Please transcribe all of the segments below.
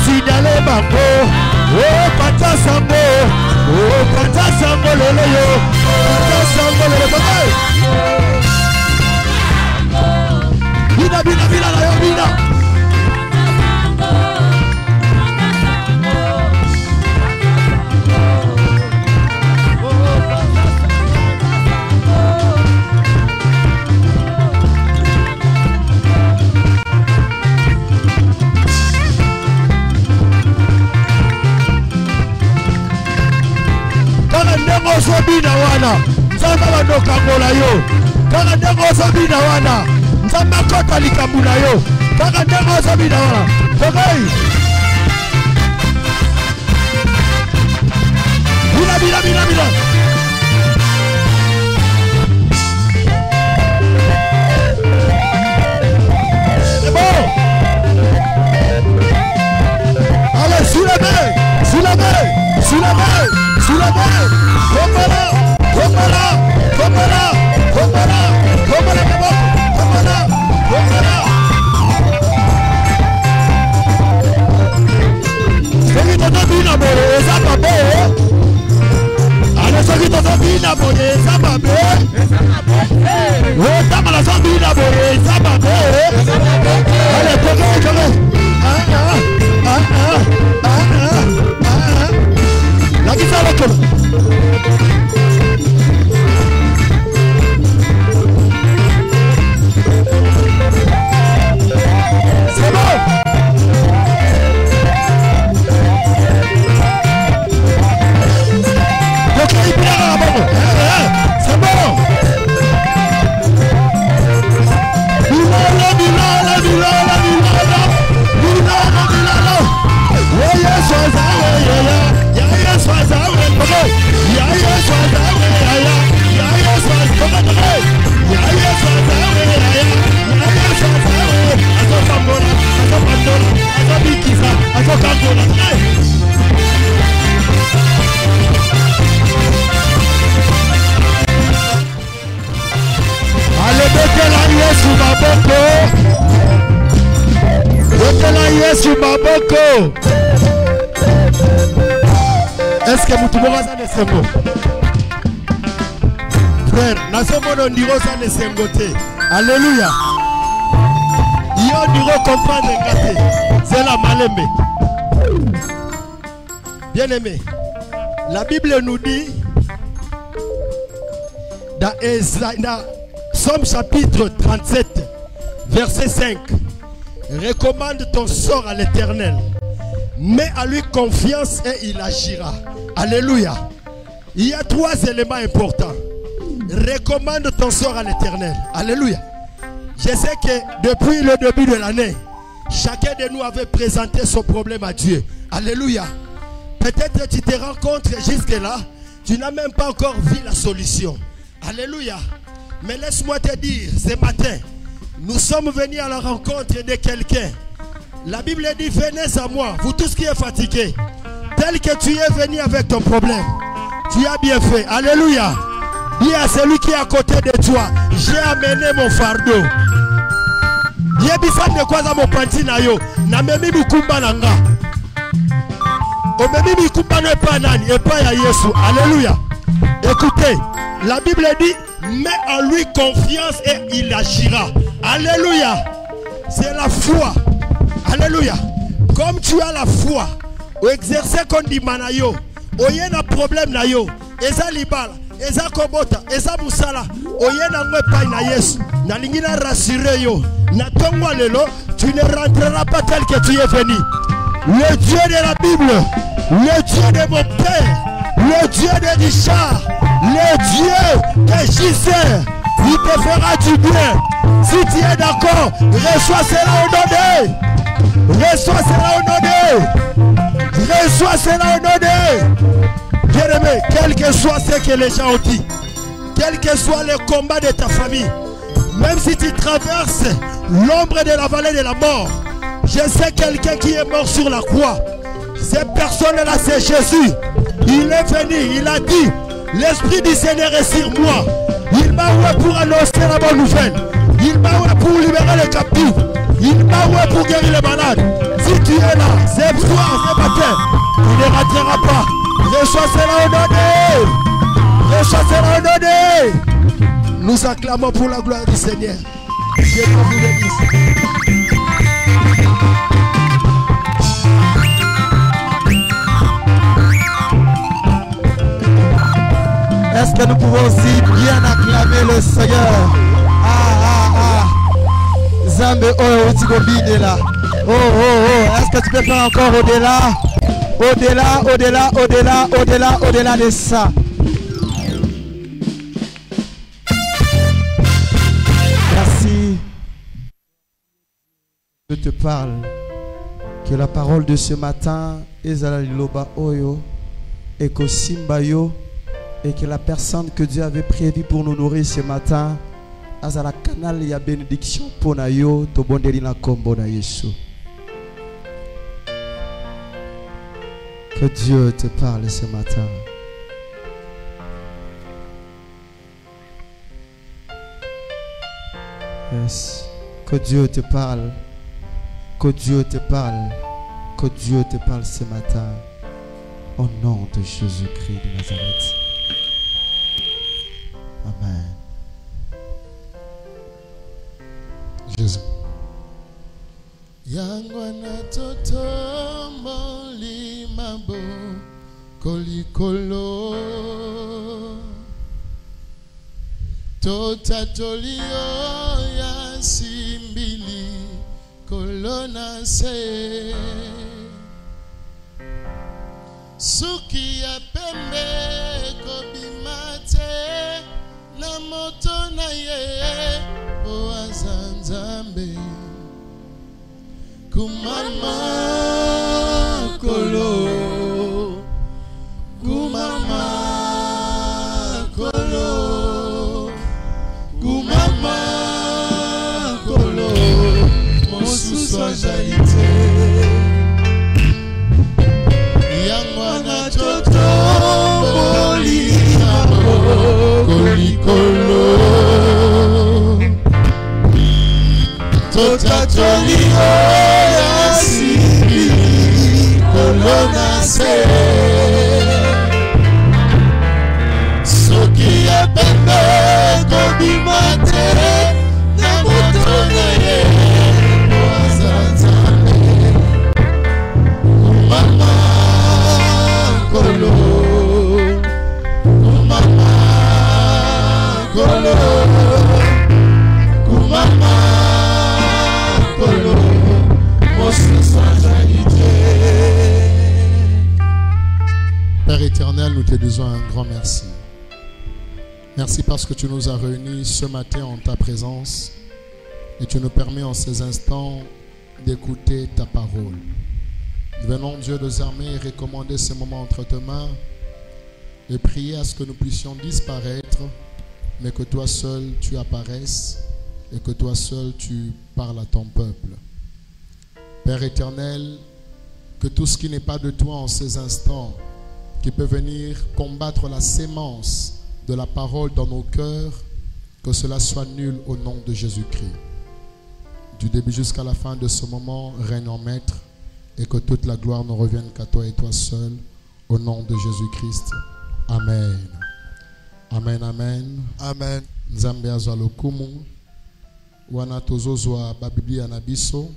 signalé bango. Oh pata sango. Oh pata sango lelo yo. Pata sango lelo bye. Bina bina bina la yo bina. Bina wana nzamba bandoka ngola yo kaka ndengo bina wana nzamba kota likambula yo kaka ndengo bina wana tokei bina bina bina bina c'est bon. Allez sur la main sur la main sur la main sur la main. Komala, komala, komala, komala, komala, komala, komala. Soki toto bina boye eza babe. Ale soki toto bina boye eza babe. Tamala soki bina boye eza babe. Ale toke toke. La kisa loko. C'est bon. Ok, bien, bon. C'est bon. Bilala, bilala, bilala, bilala. Bilala, bilala. Yeah, yeah, sois à yeah, yeah. Yeah, yeah, sois à yeah, yeah, sois à yeah, yeah. Yeah, yeah, sois à yeah, yeah, sois à yeah, yeah. Allez, betela Yesu maboko. Betela Yesu maboko. Est-ce que vous trouvez ça de ce mot? Frère, nasomono ndiro ça de ce côté. Alléluia. Yo ndiro comprendre ngate. C'est la malembe. Bien aimé. La Bible nous dit dans Somme chapitre 37 verset 5, recommande ton sort à l'Éternel, mets à lui confiance et il agira. Alléluia. Il y a 3 éléments importants. Recommande ton sort à l'Éternel. Alléluia. Je sais que depuis le début de l'année, chacun de nous avait présenté son problème à Dieu. Alléluia. Peut-être tu te rends compte jusque-là, tu n'as même pas encore vu la solution. Alléluia. Mais laisse-moi te dire, ce matin, nous sommes venus à la rencontre de quelqu'un. La Bible dit, venez à moi, vous tous qui êtes fatigués. Tel que tu es venu avec ton problème, tu as bien fait. Alléluia. Dis à celui qui est à côté de toi, j'ai amené mon fardeau. Yebisa de quoi ça mon panti na yo, na memi bukumba nanga. O memi bukumba ne pas nani, et pas ya Yesu. Alléluia. Écoutez, la Bible dit, mets en lui confiance et il agira. Alléluia. C'est la foi. Alléluia. Comme tu as la foi, au exercer qu'on dit manayo, au y a un problème na yo, eza libala, eza kobota, eza musala, au y a un pas na yes, na lingina rassuré yo, na tongwa lelo, tu ne rentreras pas tel que tu es venu. Le Dieu de la Bible, le Dieu de mon père, le Dieu de Richard, le Dieu de Gisèle, il te fera du bien. Si tu es d'accord, reçois cela au nom de. Reçois cela au nom de. Reçois cela au nom de. Bien-aimé, quel que soit ce que les gens ont dit, quel que soit le combat de ta famille, même si tu traverses l'ombre de la vallée de la mort, je sais quelqu'un qui est mort sur la croix. Cette personne-là, c'est Jésus. Il est venu, il a dit, l'Esprit du Seigneur est sur moi. Il m'a oué pour annoncer la bonne nouvelle. Il m'a oué pour libérer les captifs. Il m'a oué pour guérir les malades. Si tu es là, ce soir, ce matin, il ne ratera pas. Reçois cela honneur. Reçois cela honneur. Nous acclamons pour la gloire du Seigneur. Dieu vous bénisse. Est-ce que nous pouvons aussi bien acclamer le Seigneur? Zambe oh utigobine là. Oh. Est-ce que tu peux faire encore au-delà? Au-delà de ça. Merci. Je te parle. Que la parole de ce matin ezala liloba oyo ekosimba yo. Et que la personne que Dieu avait prévue pour nous nourrir ce matin, à la canal ya bénédiction pour nayo, to bondeli na kombo na Yesu. Que Dieu te parle ce matin. Yes. Que Dieu te parle. Que Dieu te parle. Que Dieu te parle ce matin. Au nom de Jésus-Christ de Nazareth. Amen. Jésus. Yangwana toto moli mabo kolikolo tota tolio ya simbili kolona se suki ya pembe kobimate na moto na ye oazanzambe kumama kolo kumama kolo kumama kolo mosusu ajalite yangwana toto kolikolo tota tolio ya sibi kolona se soki ya pembe kobimate na moto na ye oazanzambe kumama kolo kumama kolo kumama kolo mosusu ajalite. Père éternel, nous te disons un grand merci. Merci parce que tu nous as réunis ce matin en ta présence et tu nous permets en ces instants d'écouter ta parole. Nous venons, Dieu des armées, recommander ce moment entre tes mains et prier à ce que nous puissions disparaître, mais que toi seul tu apparaisses et que toi seul tu parles à ton peuple. Père éternel, que tout ce qui n'est pas de toi en ces instants, qui peut venir combattre la sémence de la parole dans nos cœurs, que cela soit nul au nom de Jésus-Christ. Du début jusqu'à la fin de ce moment, règne en maître, et que toute la gloire ne revienne qu'à toi et toi seul, au nom de Jésus-Christ. Amen. Amen, amen. Amen. Nzambe azwa lokumu. Wana tozozwa ba Biblia na biso.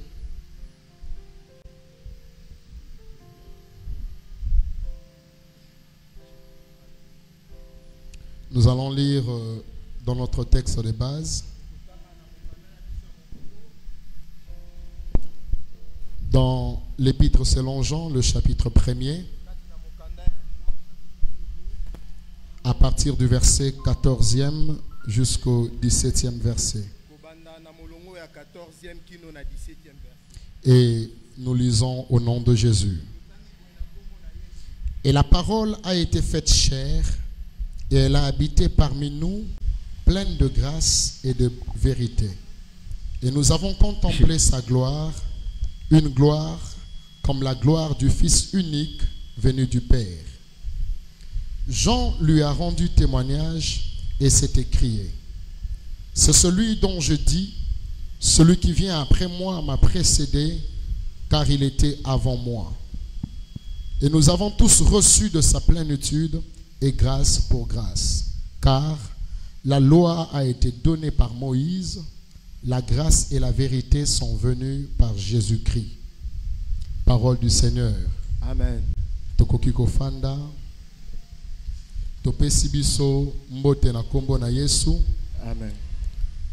Nous allons lire dans notre texte de base. Dans l'épître selon Jean, le chapitre 1er, à partir du verset 14e jusqu'au 17e verset. Et nous lisons au nom de Jésus. Et la parole a été faite chair, et elle a habité parmi nous, pleine de grâce et de vérité. Et nous avons contemplé sa gloire, une gloire comme la gloire du Fils unique venu du Père. Jean lui a rendu témoignage et s'est écrié: c'est celui dont je dis, celui qui vient après moi m'a précédé, car il était avant moi. Et nous avons tous reçu de sa plénitude et grâce pour grâce. Car la loi a été donnée par Moïse, la grâce et la vérité sont venues par Jésus-Christ. Parole du Seigneur. Amen. Tokokiko fanda. Topesi biso mbote na kombo na Yesu. Amen.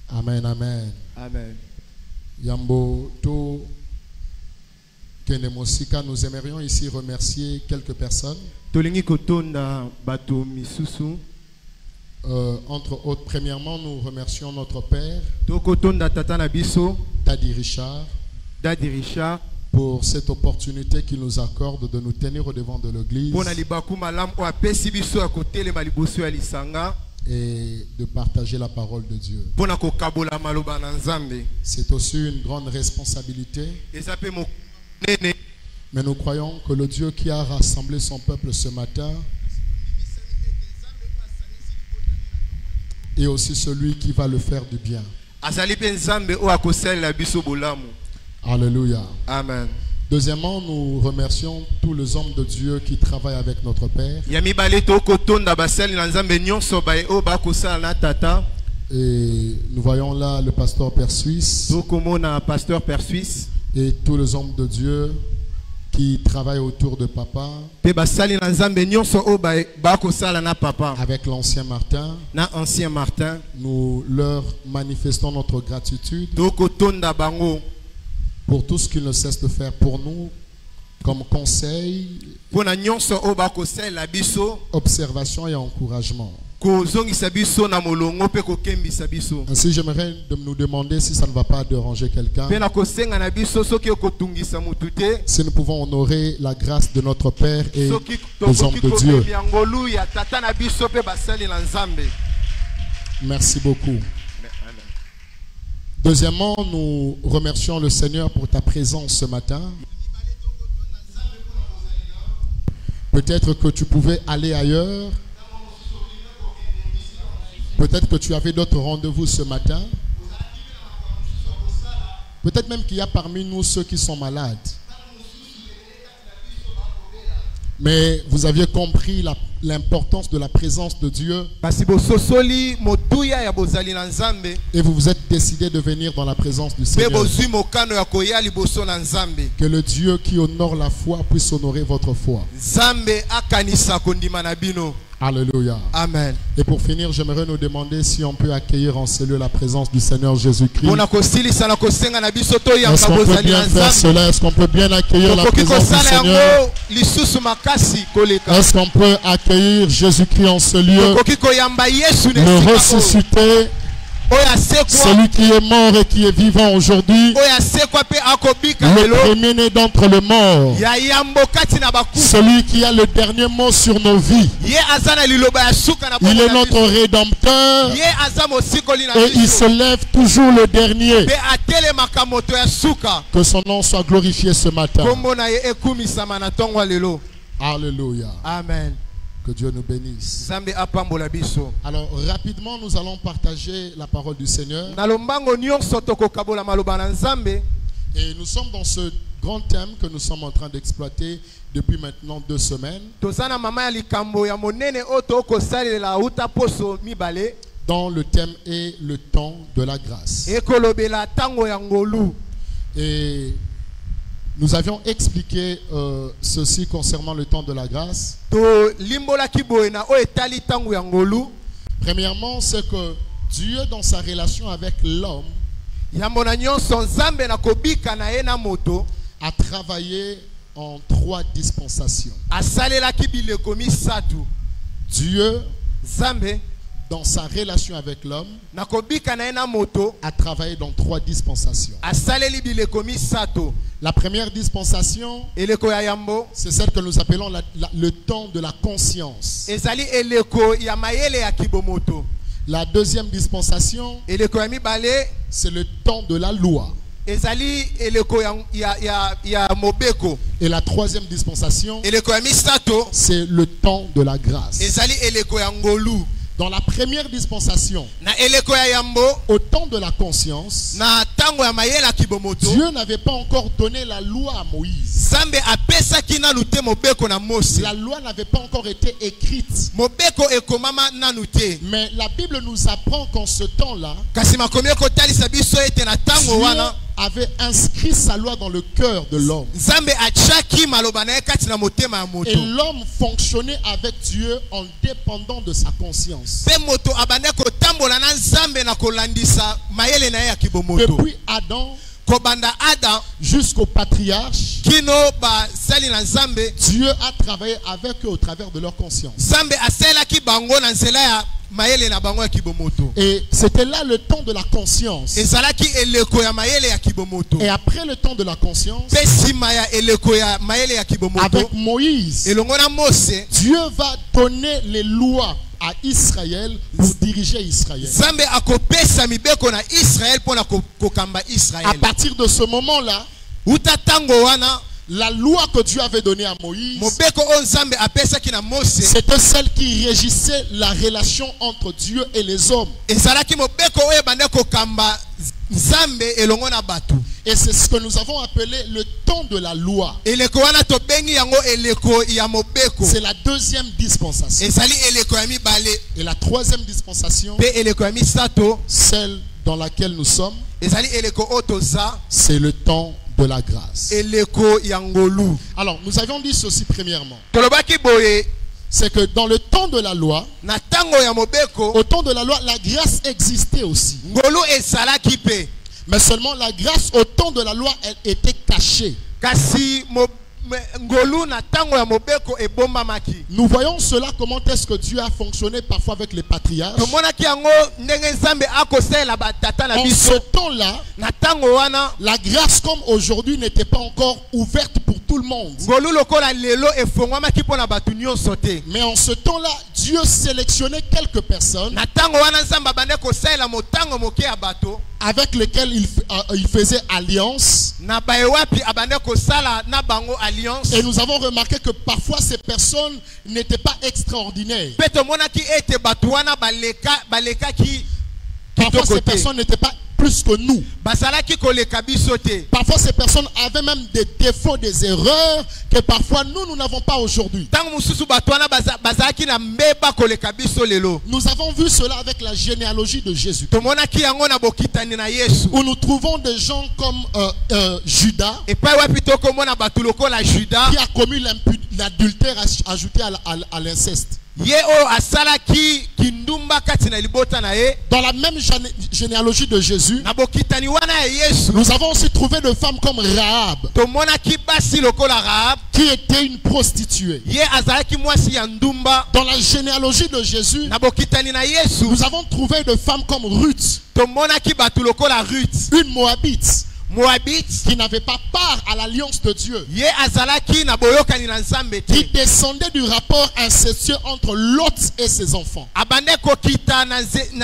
Amen, amen. Amen. Yambo to kene mosika, nous aimerions ici remercier quelques personnes. Tolingi kotonda bato misusu. Entre autres, premièrement, nous remercions notre Père, Tokotonda tata na biso, Daddy Richard, Daddy Richard, pour cette opportunité qu'il nous accorde de nous tenir au devant de l'Église pona libaku malam o apesi biso ya kotelema liboso ya lisanga et de partager la parole de Dieu. pona kokabola maloba na Nzambe. C'est aussi une grande responsabilité, Eza pe monene, mais nous croyons que le Dieu qui a rassemblé son peuple ce matin est aussi celui qui va le faire du bien. azali pe Nzambe o akosalela biso bolamu. Alléluia. Amen. Deuxièmement, nous remercions tous les hommes de Dieu qui travaillent avec notre Père. Ya mibale tokotonda basali na Nzambe nyonso bae o bakosala na tata. Et nous voyons là le pasteur Père Suisse Tokomona pasteur Père Suisse et tous les hommes de Dieu qui travaillent autour de Papa pe basali na Nzambe nyonso o bae bakosala na papa avec l'ancien Martin. na ancien Martin. Nous leur manifestons notre gratitude Tokotonda bango pour tout ce qu'ils ne cessent de faire pour nous comme conseil, pona nyonso o bakosalela biso observation et encouragement. kozongisa biso na molongo pe kokembisa biso. Ainsi, j'aimerais nous demander si ça ne va pas déranger quelqu'un, Pe na kosenga na biso soki okotungisa mutu te, si nous pouvons honorer la grâce de notre Père et soki des hommes tokoki de Dieu. komemi ngolu ya tata na biso pe basali na Nzambe. Merci beaucoup. Deuxièmement, nous remercions le Seigneur pour ta présence ce matin. Peut-être que tu pouvais aller ailleurs. Peut-être que tu avais d'autres rendez-vous ce matin. Peut-être même qu'il y a parmi nous ceux qui sont malades. Mais vous aviez compris l'importance de la présence de Dieu Basi bososoli motuya ya bozali na Nzambe et vous vous êtes décidé de venir dans la présence du pe Seigneur. bozwi mokano ya koya liboso na Nzambe. Que le Dieu qui honore la foi puisse honorer votre foi. Nzambe akanisa kondima na bino. Alléluia. Amen. Et pour finir, j'aimerais nous demander si on peut accueillir en cellule la présence du Seigneur Jésus-Christ. Pona kosilisa na kosenga na biso to Est-ce yanga qu'on peut bozali bien na faire Nzambe. cela? Est-ce qu'on peut bien accueillir la Tokoki présence du kosala Seigneur? yango lisusu makasi koleka. Est-ce qu'on peut accueillir Jésus-Christ en ce lieu? Tokoki koyamba Yesu na Le esika oyo. ressuscité, Oya sekwa, celui qui est mort et qui est vivant aujourd'hui, oya sekwa pe akobika le lelo. premier-né d'entre les morts, Ya yambo kati na baku. celui qui a le dernier mot sur nos vies. Ye azana liloba ya suka na Il bongo est na notre biso. rédempteur Ye azamo sikoli na et il se biso. lève toujours le dernier. Pe atelemaka moto ya suka. Que son nom soit glorifié ce matin. Kombo na ye ekumisama na tongo ya lelo. Alléluia. Amen. Que Dieu nous bénisse. Nzambe apambola biso. Alors rapidement, nous allons partager la parole du Seigneur. Na lombango nyonso tokokabola maloba na Nzambe. Et nous sommes dans ce grand thème que nous sommes en train d'exploiter depuis maintenant 2 semaines. Tozana mama ya likambo ya monene o tokosalela uta poso mibale. Dont le thème est le temps de la grâce. Ekolobela tango ya ngolu. Et nous avions expliqué ceci concernant le temps de la grâce. To limbola kiboye na o etali tango ya ngolu. Premièrement, c'est que Dieu, dans sa relation avec l'homme, Yambo na nyonso Nzambe na kobika na ye na moto. a travaillé en 3 dispensations. Asalela kibileko misatu. Dieu, Nzambe dans sa relation avec l'homme, na kobika na ye na moto. a travaillé dans 3 dispensations. Asaleli bileko misato. La première dispensation, Eleko ya yambo. c'est celle que nous appelons le temps de la conscience. Ezali eleko ya mayele ya kibomoto. La deuxième dispensation, Eleko ya mibale. c'est le temps de la loi. Ezali eleko ya mobeko. Et la troisième dispensation, Eleko ya misato. c'est le temps de la grâce. Ezali eleko ya ngolu. Dans la première dispensation, na eleko ya yambo au temps de la conscience, na tango ya mayela kibomoto Dieu n'avait pas encore donné la loi à Moïse. Zambe apesaki nanu te mobeko na Mose. La loi n'avait pas encore été écrite. Mobeko ekomama nanu te. Mais la Bible nous apprend qu'en ce temps-là, Kasi makomi kotalisa biso ete na tango Dieu wana avait inscrit sa loi dans le cœur de l'homme. Zambe achaki maloba na ye kati na motema ya moto. Et l'homme fonctionnait avec Dieu en dépendant de sa conscience. Pe moto abande kotambola na Zambe na kolandisa mayele na ye ya kibomoto. Depuis Adam Kobanda Adam jusqu'au patriarche, kino ba sali na Zambe, Dieu a travaillé avec eux au travers de leur conscience. Zambe aselaki bango na nzela ya mayele na bango ya kibomoto. Et c'était là le temps de la conscience. Ezalaki eleko ya mayele ya kibomoto. Et après le temps de la conscience, Pe sima ya eleko ya mayele ya kibomoto, avec Moïse, elongo na Mose, Dieu va donner les lois à Israël pour diriger Israël. Zambe akopesa mibeko na Israël pona kokamba Israël. À partir de ce moment-là, Uta tango wana la loi que Dieu avait donnée à Moïse, mobeko o Zambe apesaki na Mose, c'était celle qui régissait la relation entre Dieu et les hommes. ezalaki mobeko oyo bande kokamba Zambe elongo na batu. Et c'est ce que nous avons appelé le temps de la loi. Eleko wana to bengi yango eleko ya mobeko. C'est la deuxième dispensation. Ezali eleko ya mibale. Et la troisième dispensation, Pe eleko ya misato, celle dans laquelle nous sommes, ezali eleko otoza, c'est le temps de la grâce. eleko ya ngolu. Alors, nous avions dit ceci premièrement. Tolobaki boye C'est que dans le temps de la loi, na tango ya mobeko, au temps de la loi, la grâce existait aussi. ngolu ezalaki pe. Mais seulement la grâce au temps de la loi, elle était cachée. Kasi ngolu na tango ya mobeko ebombamaki. Nous voyons cela, comment est-ce que Dieu a fonctionné parfois avec les patriarches. Tomonaki yango ndenge Nzambe akosela batata na En ce biso. temps-là, Na tango wana la grâce comme aujourd'hui n'était pas encore ouverte pour tout le monde. ngolu lokola lelo efongwamaki pona batu nyonso te. Mais en ce temps-là, Dieu sélectionnait quelques personnes Na tango wana Nzambe abande kosalela motango moke ya bato avec lesquelles il faisait alliance. na baewapi abande kosala na bango alliance. Et nous avons remarqué que parfois ces personnes n'étaient pas extraordinaires. Pe tomonaki ete bato wana balekaki Parfois kitoko ces te. personnes n'étaient pas plus que nous. Basalaki koleka biso te. Parfois ces personnes avaient même des défauts, des erreurs que parfois nous n'avons pas aujourd'hui. Tango mususu bato wana bazalaki na mbeba koleka biso lelo. Nous avons vu cela avec la généalogie de Jésus, Tomonaki yango na bokitani na Yesu. où nous trouvons des gens comme Judas, Epai wapi tokomona bato lokola Juda, qui a commis l'adultère ajouté à l'inceste. ye o asalaki kindumba kati na libota na ye. Dans la même généalogie de Jésus, Na bokitani wana ya Yesu, nous avons aussi trouvé des femmes comme Rahab, tomonaki basi lokola Rahab, qui était une prostituée. ye azalaki mwasi ya ndumba. Dans la généalogie de Jésus, Na bokitani na Yesu, nous avons trouvé des femmes comme Ruth, tomonaki bato lokola Ruth, une Moabite, Moabite, qui n'avait pas part à l'alliance de Dieu, ye azalaki na boyokani na Nzambe qui te. descendait du rapport incestueux entre Lot et ses enfants. Abande kokita na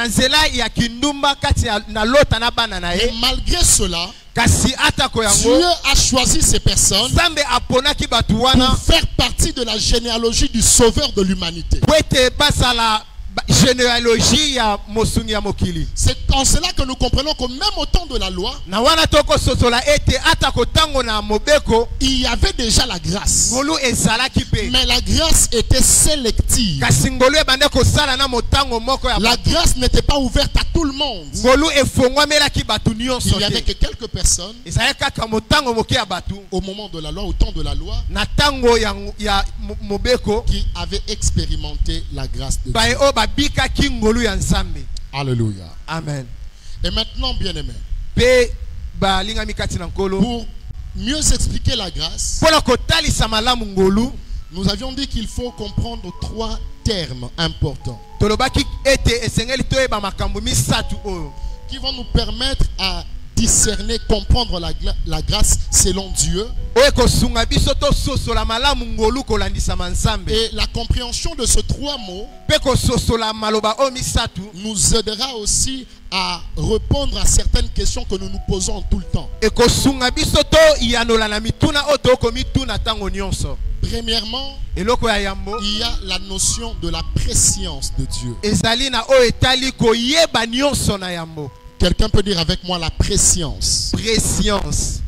nzela ya kindumba kati na Lota na bana na Et ye. malgré cela, Kasi atako Dieu yango, a choisi ces personnes Nzambe aponaki bato pour wana faire partie de la généalogie du sauveur de l'humanité. po ete basala généalogie ya mosungi ya mokili. C'est en cela que nous comprenons que même au temps de la loi, Na wana toko sosola ete atako tango na mobeko, il y avait déjà la grâce. ngolu ezalaki pe. Mais la grâce était sélective. Kasi ngolu ebande kosala na motango moko ya La grâce n'était pas ouverte à tout le monde. ngolu efongwamelaki bato nyonso Il y avait te. que quelques personnes Ezalaki kaka motango moke ya bato au moment de la loi, au temps de la loi, na tango ya mobeko qui avaient expérimenté la grâce de baye Dieu. o babikaki ngolu ya Nzambe. Alléluia. Amen. Et maintenant, bien-aimés, Pe balingami kati na nkolo pour mieux expliquer la grâce, mpona kotalisa malamu ngolu, nous avions dit qu'il faut comprendre trois termes importants tolobaki ete esengeli toyeba makambo misato oyo qui vont nous permettre à discerner, comprendre la grâce selon Dieu. Et la compréhension de ces trois mots nous aidera aussi à répondre à certaines questions que nous nous posons tout le temps. Premièrement, il y a la notion de la préscience de Dieu. Quelqu'un peut dire avec moi la préscience. Préscience.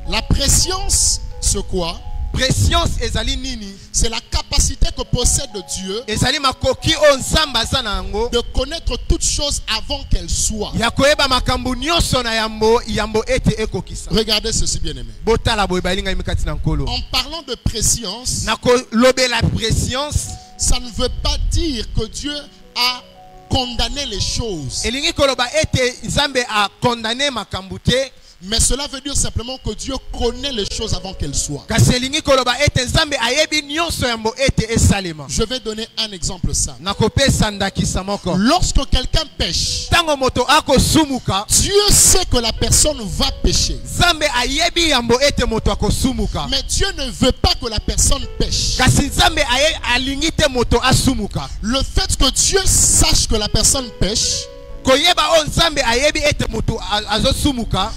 La préscience, c'est quoi? Préscience ezali nini? C'est la capacité que possède Dieu ezali makoki o nzamba za nango de connaître toutes choses avant qu'elles soient. ya koyeba makambo nyonso na yambo ete ekokisa. Regardez ceci, bien aimé. Botala boy balinga imikati na nkolo. En parlant de préscience, na ko lobela préscience, ça ne veut pas dire que Dieu a condamné les choses. elingi koloba ete nzambe a condamné makambo te. Mais cela veut dire simplement que Dieu connaît les choses avant qu'elles soient. Je vais donner un exemple simple. Lorsque quelqu'un pêche, Dieu sait que la personne va pécher. Mais Dieu ne veut pas que la personne pêche. Le fait que Dieu sache que la personne pêche,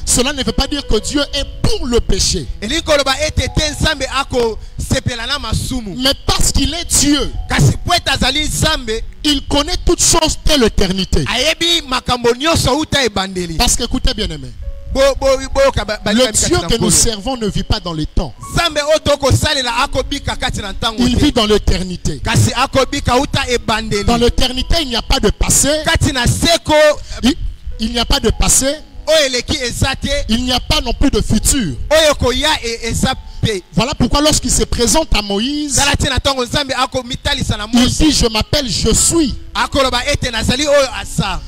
cela ne veut pas dire que Dieu est pour le péché. Mais parce qu'il est Dieu, il connaît toutes choses dès l'éternité. Parce qu'écoutez bien aimé, le Dieu que nous servons ne vit pas dans les temps. Il vit dans l'éternité. Dans l'éternité, il n'y a pas de passé. Il n'y a pas de passé. Il n'y a pas non plus de futur. Voilà pourquoi lorsqu'il se présente à Moïse, il dit je m'appelle je suis.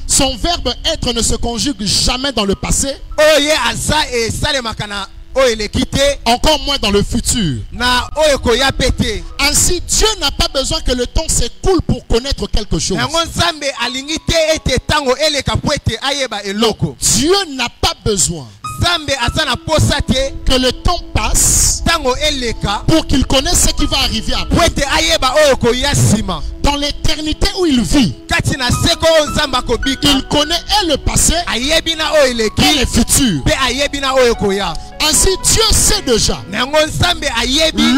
Son verbe être ne se conjugue jamais dans le passé, encore moins dans le futur. Ainsi Dieu n'a pas besoin que le temps s'écoule pour connaître quelque chose. Dieu n'a pas besoin que le temps passe pour qu'il connaisse ce qui va arriver après. Dans l'éternité où il vit, il connaît et le passé et le futur. Ainsi Dieu sait déjà,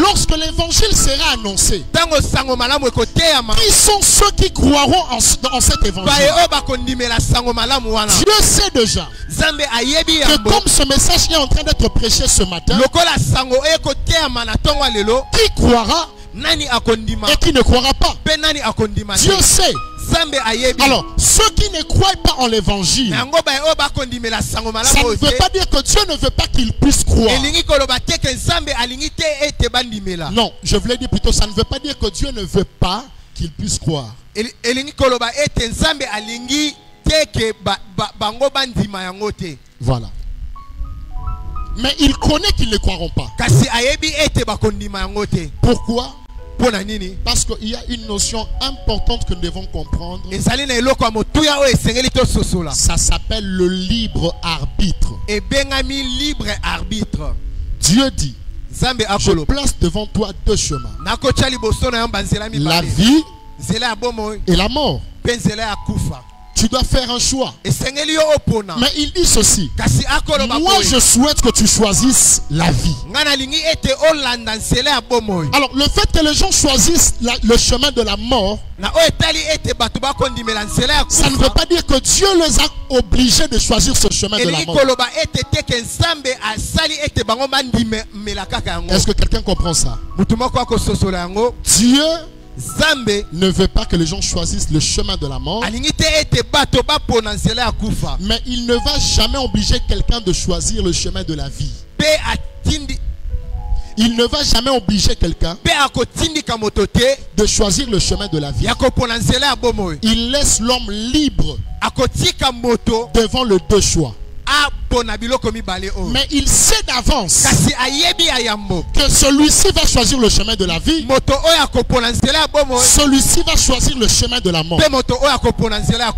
lorsque l'évangile sera annoncé, qui sont ceux qui croiront en cet évangile. Dieu sait déjà que comme ce message est en train d'être prêché ce matin, qui croira et qui ne croira pas. Dieu sait. Alors, ceux qui ne croient pas en l'évangile, ça ne veut pas dire que Dieu ne veut pas qu'ils puissent croire. Non, je voulais dire plutôt, ça ne veut pas dire que Dieu ne veut pas qu'ils puissent croire. Voilà. Mais il connaît qu'ils ne croiront pas. Pourquoi? Parce qu'il y a une notion importante que nous devons comprendre. Ça s'appelle le libre arbitre. Dieu dit, je place devant toi deux chemins, la vie et la mort. Tu dois faire un choix. Mais il dit ceci, moi je souhaite que tu choisisses la vie. Alors le fait que les gens choisissent le chemin de la mort, ça ne veut pas dire que Dieu les a obligés de choisir ce chemin de la mort. Est-ce que quelqu'un comprend ça? Dieu ne veut pas que les gens choisissent le chemin de la mort, mais il ne va jamais obliger quelqu'un de choisir le chemin de la vie. Il ne va jamais obliger quelqu'un de choisir le chemin de la vie. Il laisse l'homme libre devant le deux choix. Mais il sait d'avance que celui-ci va choisir le chemin de la vie, celui-ci va choisir le chemin de la mort.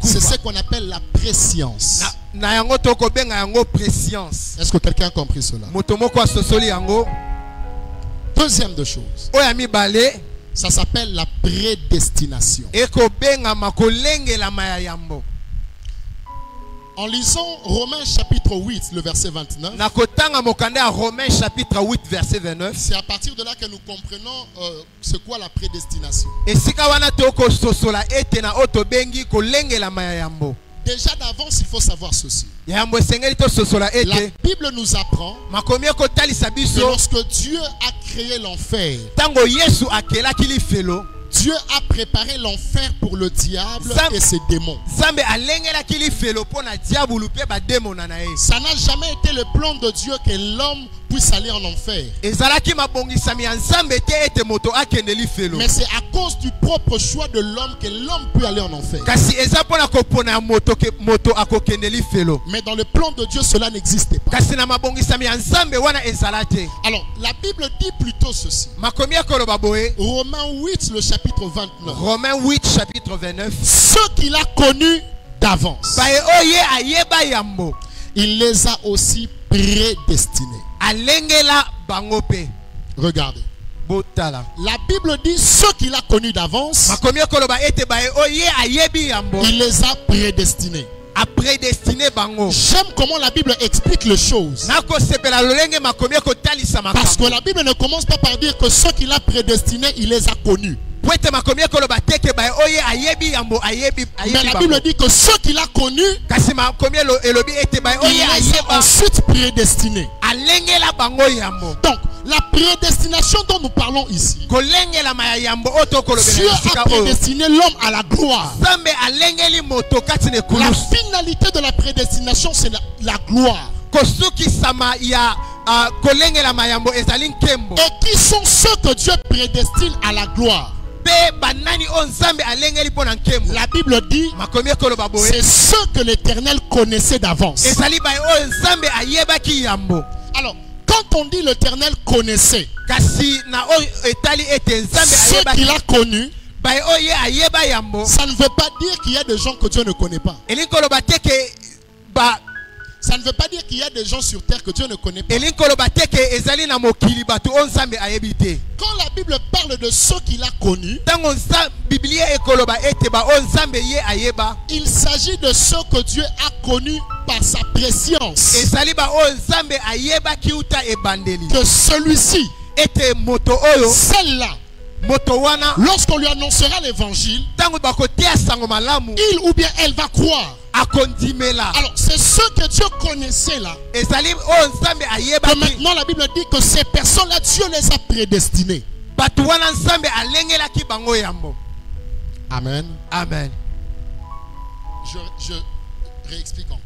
C'est ce qu'on appelle la préscience. na yango toko benga yango prescience. Est-ce que quelqu'un a compris cela? Moto moko asosoli yango. Deuxième de choses, Oya mibale ça s'appelle la prédestination. eko benga makolengela maya yambo. En lisant Romains chapitre 8, le verset 29, Na kotanga mokanda ya Romains chapitre 8 verset 29. c'est à partir de là que nous comprenons c'est quoi la prédestination. Esika wana toko sosola ete na oto bengi kolengela maya yambo. Déjà d'avance, il faut savoir ceci. Yambo sengeli to sosola La ete Bible nous apprend makomi ko talisa que biso lorsque Dieu a créé l'enfer, tango Yesu akelaki lifelo. Dieu a préparé l'enfer pour le diable et ses démons. Zambe alengelaki lifelo pona diabulu pe ba demona na ye. Ça n'a jamais été le plan de Dieu que l'homme puisse aller en enfer. Ezalaki mabongisami ya Nzambe te ete moto akende lifelo. Mais c'est à cause du propre choix de l'homme que l'homme peut aller en enfer. Kasi eza pona kopona ya moto ke moto akokende lifelo. Mais dans le plan de Dieu, cela n'existait pas. Kasi na mabongisami ya Nzambe wana ezalate. Alors, la Bible dit plutôt ceci. Makomi akoloba boye. Romains 8, le chapitre 29. Romains 8 chapitre 29. Ceux qu'il a connus d'avance, Bae oye ayeba yambo. il les a aussi prédestinés. Alengela bango pe. Regardez. Botala. La Bible dit ceux qu'il a connus d'avance, Makomi akoloba ete bae oye ayebi yambo. il les a prédestinés. A prédestiné bango. J'aime comment la Bible explique les choses. Nako sepela lolenge makomi ko talisa makambo. Parce que la Bible ne commence pas par dire que ceux qu'il a prédestinés, il les a connus. Pwete makomi koloba teke bae oye ayebi yambo ayebi Mais la bango. Bible dit que ceux qu'il a connus, Kasi makomi elobi ete bae il oye les a ayeba. ensuite prédestinés. Alengela bango yambo. Donc, la prédestination dont nous parlons ici, Kolengela maya yambo oto kolobela Dieu sika a oyo. prédestiné l'homme à la gloire. Zambe alengeli moto kati ne La kulus. finalité de la prédestination, c'est la gloire. Kosuki sama ya kolengela mayambo ezali nkembo. Et qui sont ceux que Dieu prédestine à la gloire? Pe banani on Zambe alengeli pona nkembo. La Bible dit, Makomi koloba boye. c'est ceux que l'Éternel connaissait d'avance. Ezali bae oyo Zambe ayebaki yambo. Alors, quand on dit l'Éternel connaissait, Kasi na oyo etali ete Zambe ceux ayebaki. qu'il a connus, Bae oye ayeba yambo. ça ne veut pas dire qu'il y a des gens que Dieu ne connaît pas. Elinkoloba teke ba Ça ne veut pas dire qu'il y a des gens sur terre que Dieu ne connaît pas. elinkoloba teke ezali na mokili batu on Zambe ayebi te. Quand la Bible parle de ceux qu'il a connus, Tango Biblia ekoloba ete ba on Zambe ye ayeba. il s'agit de ceux que Dieu a connus par sa préscience. Ezali ba on Zambe ayeba kiuta ebandeli. Que celui-ci, Ete moto oyo celle-là, moto wana lorsqu'on lui annoncera l'évangile, tango bakotea sango malamu il ou bien elle va croire. akondimela. Alors, c'est ceux que Dieu connaissait là. Ezali on Zambe ayeba Que ki maintenant la Bible dit que ces personnes-là, Dieu les a prédestinés. batu wana Zambe alengelaki bango yambo. Amen. Amen. Je réexplique encore.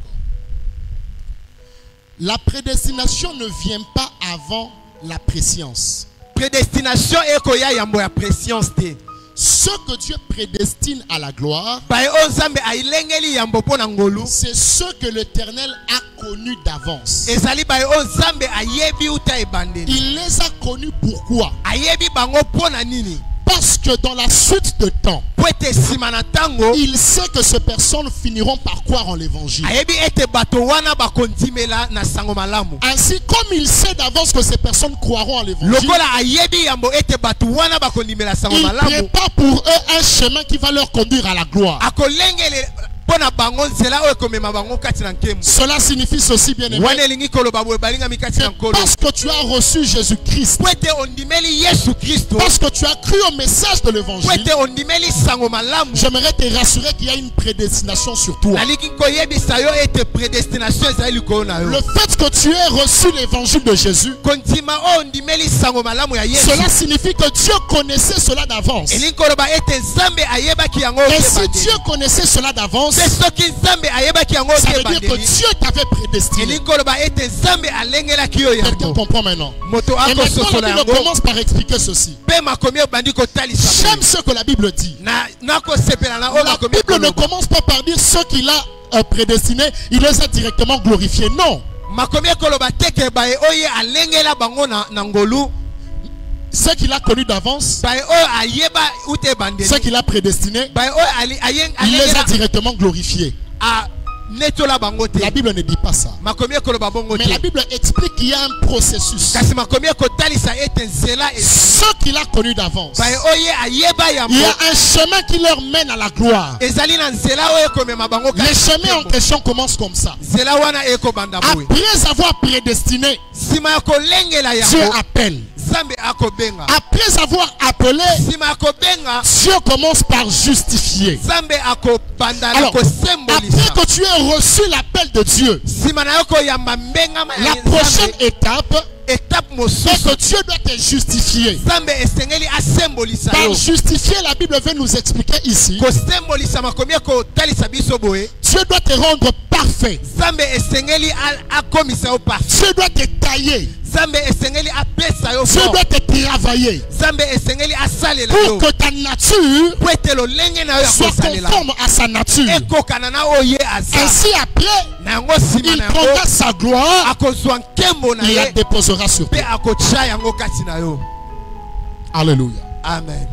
La prédestination ne vient pas avant la préscience. Prédestination ekoya yambo ya prescience te. Ceux que Dieu prédestine à la gloire, Bae on Zambe ailengeli yambo pona ngolu. c'est ceux que l'Éternel a connus d'avance. Ezali bae on Zambe ayebi uta ebandeli. Il les a connus pourquoi? Ayebi bango pona nini? Parce que dans la suite de temps, Pwete simana tango il sait que ces personnes finiront par croire en l'évangile. ayebi ete bato wana bakondimela na sango malamu. Ainsi, comme il sait d'avance que ces personnes croiront en l'évangile, Lokola ayebi yambo ete bato wana bakondimela sango il malamu. prépare pour eux un chemin qui va leur conduire à la gloire. Akolengele pona bango nzela oyo komema bango kati na nkembo. Cela signifie ceci, bien aimé, Wana elingi koloba boye balinga mikati na nkolo. parce que tu as reçu Jésus-Christ, Pwete ondimeli Yesu Kristo. parce que tu as cru au message de l'évangile, Pwete ondimeli sango malamu. j'aimerais te rassurer qu'il y a une prédestination sur toi. Naliki koyebisa yo ete prédestination ezali likolo na yo. Le fait que tu aies reçu l'évangile de Jésus, Kondima oyo ondimeli sango malamu ya Yesu. cela signifie que Dieu connaissait cela d'avance. Elingi koloba ete Nzambe ayebaki yango Et oyo si ebandeli. Dieu connaissait cela d'avance, Pe soki Nzambe ayebaki yango ça oyo veut dire que ebandeli. Dieu t'avait prédestiné. Elingi koloba ete Nzambe alengelaki yo Quelqu'un yango. comprend maintenant? Moto Et maintenant, akososola la Bible yango. commence par expliquer ceci. Pe makomi obandi kotalisa boye. J'aime ce que la Bible dit. nakosepela na oyo La makomi Bible ne koloba. commence pas par dire ceux qu'il a prédestinés, il les a directement glorifiés. Non. Makomi koloba teke bae oyo alengela bango na ngolu. Ceux qu'il a connus d'avance, Bae oyo ayeba ute ebandeli. ceux qu'il a prédestinés, Bae oyo il les a alengela directement glorifiés. netola bango te. La Bible ne dit pas ça. Makomi ekoloba bongo Mais te. la Bible explique qu'il y a un processus. Kasi makomi ekotalisa ete nzela Ceux qu'il a connus d'avance, baye oye ayeba yambo. il y a un chemin qui leur mène à la gloire. Ezali na nzela oyo ekomema bango Les chemins en question commencent comme ça. nzela wana ekobanda boye. Après avoir prédestiné, Sima ya kolengela Dieu yango appelle. Nzambe akobenga. Après avoir appelé, Sima ya kobenga Dieu commence par justifier. Nzambe akobanda na Alors, kosembolisa. après que tu aies reçu l'appel de Dieu, Sima na yo koyamba mbengama ya la prochaine étape étape est mosusu que Dieu doit te justifier. Nzambe esengeli asembolisa Par yo. justifier, la Bible veut nous expliquer ici, Kosembolisa makomi kotalisa biso boye. Dieu doit te rendre parfait. Nzambe esengeli akomisa yo parfait. Dieu doit te tailler. Nzambe esengeli apesa yo Dieu forme. doit te travailler Nzambe esengeli asalela pour yo. que ta nature Po ete lolenge na yo ya soit kosalela conforme à sa nature. ekokana na oye aza. Ainsi après, Na yango nsima il na prendra yango sa gloire, akozwa nkembo na il la ye déposera sur mpe toi. akotya yango kati na yo. Alléluia. Amen.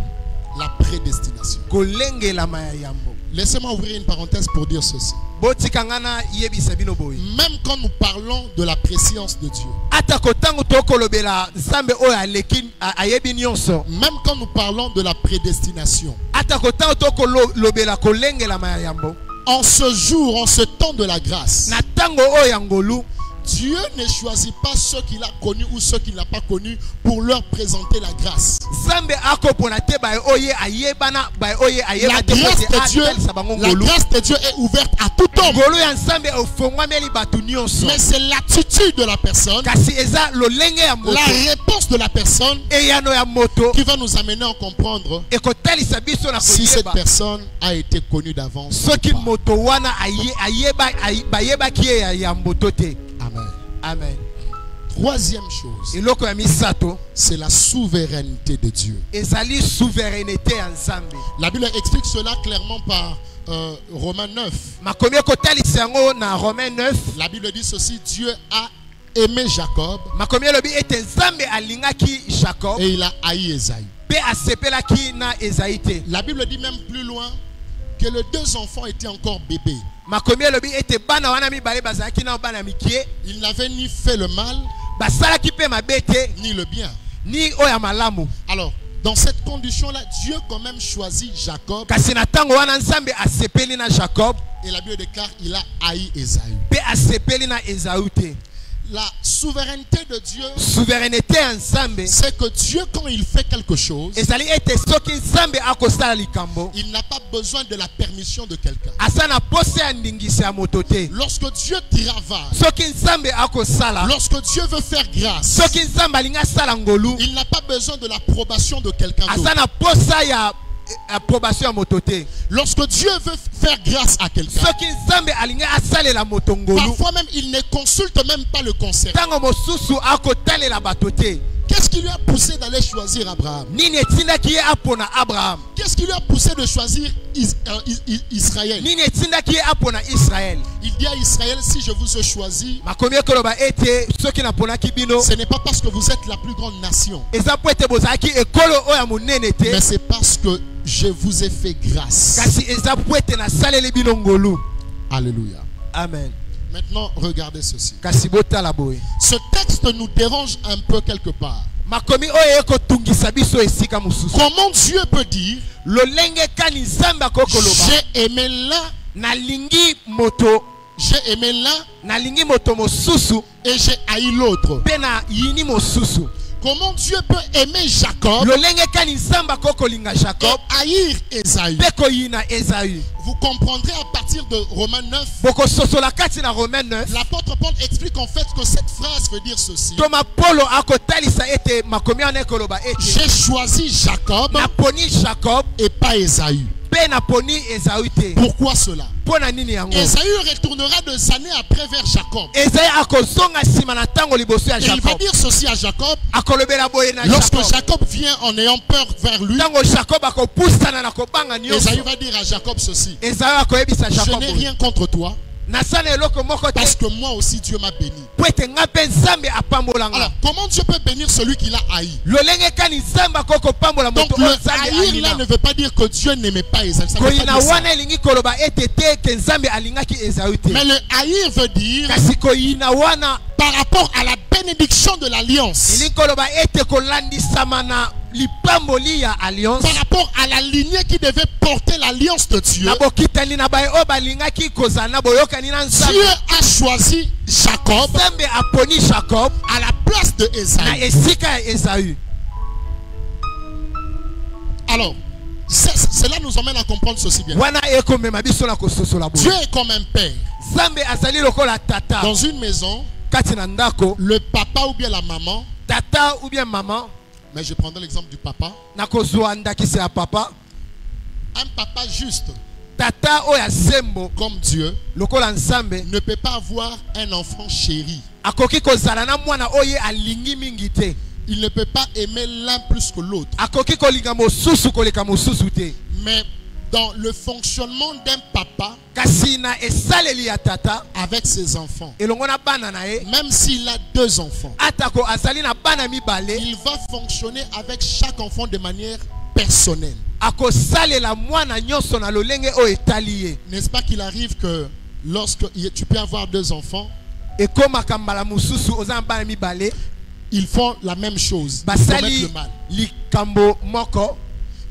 La prédestination. Kolengelama ya yambo. Laissez-moi ouvrir une parenthèse pour dire ceci. Botika nga na yebisa bino boye. Même quand nous parlons de la préscience de Dieu, Ata kotango tokolobela Nzambe oyo aleki ayebi nyonso. même quand nous parlons de la prédestination, Ata kotango tokolobela kolengelama ya yambo. en ce jour, en ce temps de la grâce, Na tango oyo ya ngolu Dieu ne choisit pas ceux qu'il a connus ou ceux qu'il n'a pas connus pour leur présenter la grâce. Nzambe akopona te baye oye ayebana baye oye La ayeba te grâce kote de Dieu, atalisa bango la ngolu. grâce de Dieu est ouverte à tout homme. Ngolu ya Nzambe ofongwameli bato nyonso. Mais c'est l'attitude de la personne, Kasi eza lolenge ya la moto. réponse de la personne Eyano ya moto qui va nous amener à comprendre ekotalisa biso na si cette koyeba. personne a été connue d'avance. Soki ou pas. moto wana bayebaki ye ya yambo to te. Amen. Amen. Troisième chose, Eloko ya misato c'est la souveraineté de Dieu. ezali souveraineté ya Nzambe. La Bible explique cela clairement par Romains 9. Makomi kotalisa yango na Romains 9. La Bible dit ceci, Dieu a aimé Jacob Makomi lobi ete Nzambe alingaki Jacob et il a haï Ésaü. pe asepelaki na Esaïe te. La Bible dit même plus loin que les deux enfants étaient encore bébés. Makomi lobi ete bana wana mibale bazalaki na bana mikie Ils n'avaient ni fait le mal, basalaki pe mabe te ni le bien. ni oyo ya malamu. Alors, dans cette condition-là, Dieu quand même choisit Jacob. Kasi na tango wana Nzambe asepeli na Jacob Et la Bible déclare qu'il a haï Ésaü. pe asepeli na Esaü te. La souveraineté de Dieu, Souveraineté ya Nzambe c'est que Dieu, quand il fait quelque chose, ezali ete soki Nzambe akosala likambo il n'a pas besoin de la permission de quelqu'un. asa na posa ya ndingisi ya moto te. Lorsque Dieu travaille, Soki Nzambe akosala, lorsque Dieu veut faire grâce, soki Nzambe alingi asala ngolu il n'a pas besoin de l'approbation de quelqu'un asa d'autre. na posa ya approbation ya moto te. Lorsque Dieu veut faire grâce à quelqu'un, Soki Nzambe alingi asalela moto ngolu parfois même il ne consulte même pas le conseil. tango mosusu akotalela bato te. Qu'est-ce qui lui a poussé d'aller choisir Abraham? Nini etindaki ye apona Abraham? Qu'est-ce qui lui a poussé de choisir Israël? Nini etindaki ye apona Israël? Il dit à Israël, si je vous ai choisi, Makomi ekoloba ete soki naponaki bino ce n'est pas parce que vous êtes la plus grande nation, eza po ete bozalaki ekolo oyo ya monene te, mais c'est parce que je vous ai fait grâce. kasi eza po ete nasaleli bino ngolu. Alléluia. Amen. Maintenant, regardez ceci. Kasi botala boye. Ce texte nous dérange un peu quelque part. Makomi oyo ekotungisa biso esika mosusu. Comment Dieu peut dire, Lolenge kani Nzambe akokoloba j'ai aimé l'un, nalingi moto nalingi mosusu et j'ai haï l'autre. pe na yini mosusu. Comment Dieu peut aimer Jacob Lolenge kani Nzambe akokolinga et Jacob haïr Ésaü? pe koyina Esaü. Vous comprendrez à partir de Romains 9, Bokososola kati na Romains 9. l'apôtre Paul explique en fait que cette phrase veut dire ceci. Toma Polo akotalisa ete makomi ana ekoloba ete J'ai choisi Jacob naponi Jacob et pas Ésaü. pe naponi Esaü te. Pourquoi cela? Pona nini yango? Ésaü retournera des années après vers Jacob. Esaü akozonga nsima na tango liboso ya Et il va Jacob. dire ceci à Jacob. Akolobela boye na Lorsque Jacob. Jacob vient en ayant peur vers lui, Tango Jacob akopusana na kobanga nyonso. Ésaü va dire à Jacob ceci. Esaü akoyebisa Je Jacob n'ai boye. rien contre toi, nasala eloko moko te parce que moi aussi Dieu m'a béni. po ete nga mpe nzambe apambolanga. Alors, comment Dieu peut bénir celui qui l'a haï? lolenge kani nzambe akoko pambola moto Donc, le oyo nzambe haïr là alina. ne veut pas dire que Dieu n'aimait pas Esaü. Ça ne veut pas koyina dire ça. wana elingi koloba ete te ke nzambe alingaki Esaü te. Mais le haïr veut dire kasi koyina wana par rapport à la bénédiction de l'alliance, elingi koloba ete kolandisama na lipamboli ya alliance. par rapport à la lignée qui devait porter l'alliance de Dieu. na bokitani na baye oyo balingaki kozala na boyokani na Dieu nzambe. a choisi Jacob nzambe aponi Jacob à la place de na Esaü. esika ya Esaü. Alors, cela nous emmène à comprendre ceci bien. wana ekomema biso na kososola Dieu boye. est comme un père. nzambe azali lokola tata Dans une maison, kati na ndako. le papa ou bien la maman, tata ou bien maman mais je prendrai l'exemple du papa, nakozwa ndakisa ya papa. un papa juste tata oyo ya sembo comme Dieu lokola nzambe ne peut pas avoir un enfant chéri. akoki kozala na mwana oyo alingi mingi te. Il ne peut pas aimer l'un plus que l'autre. akoki kolinga mosusu koleka mosusu te. Mais dans le fonctionnement d'un papa kasi na esaleli ya tata avec ses enfants, elongo na bana na ye même s'il a 2 enfants, atako azali na bana mibale il va fonctionner avec chaque enfant de manière personnelle. akosalela mwana nyonso na lolenge oyo etali ye. N'est-ce pas qu'il arrive que lorsque tu peux avoir 2 enfants, ekomaka mbala mosusu oza na bana mibale ils font la même chose, ils commettent basali le mal. likambo moko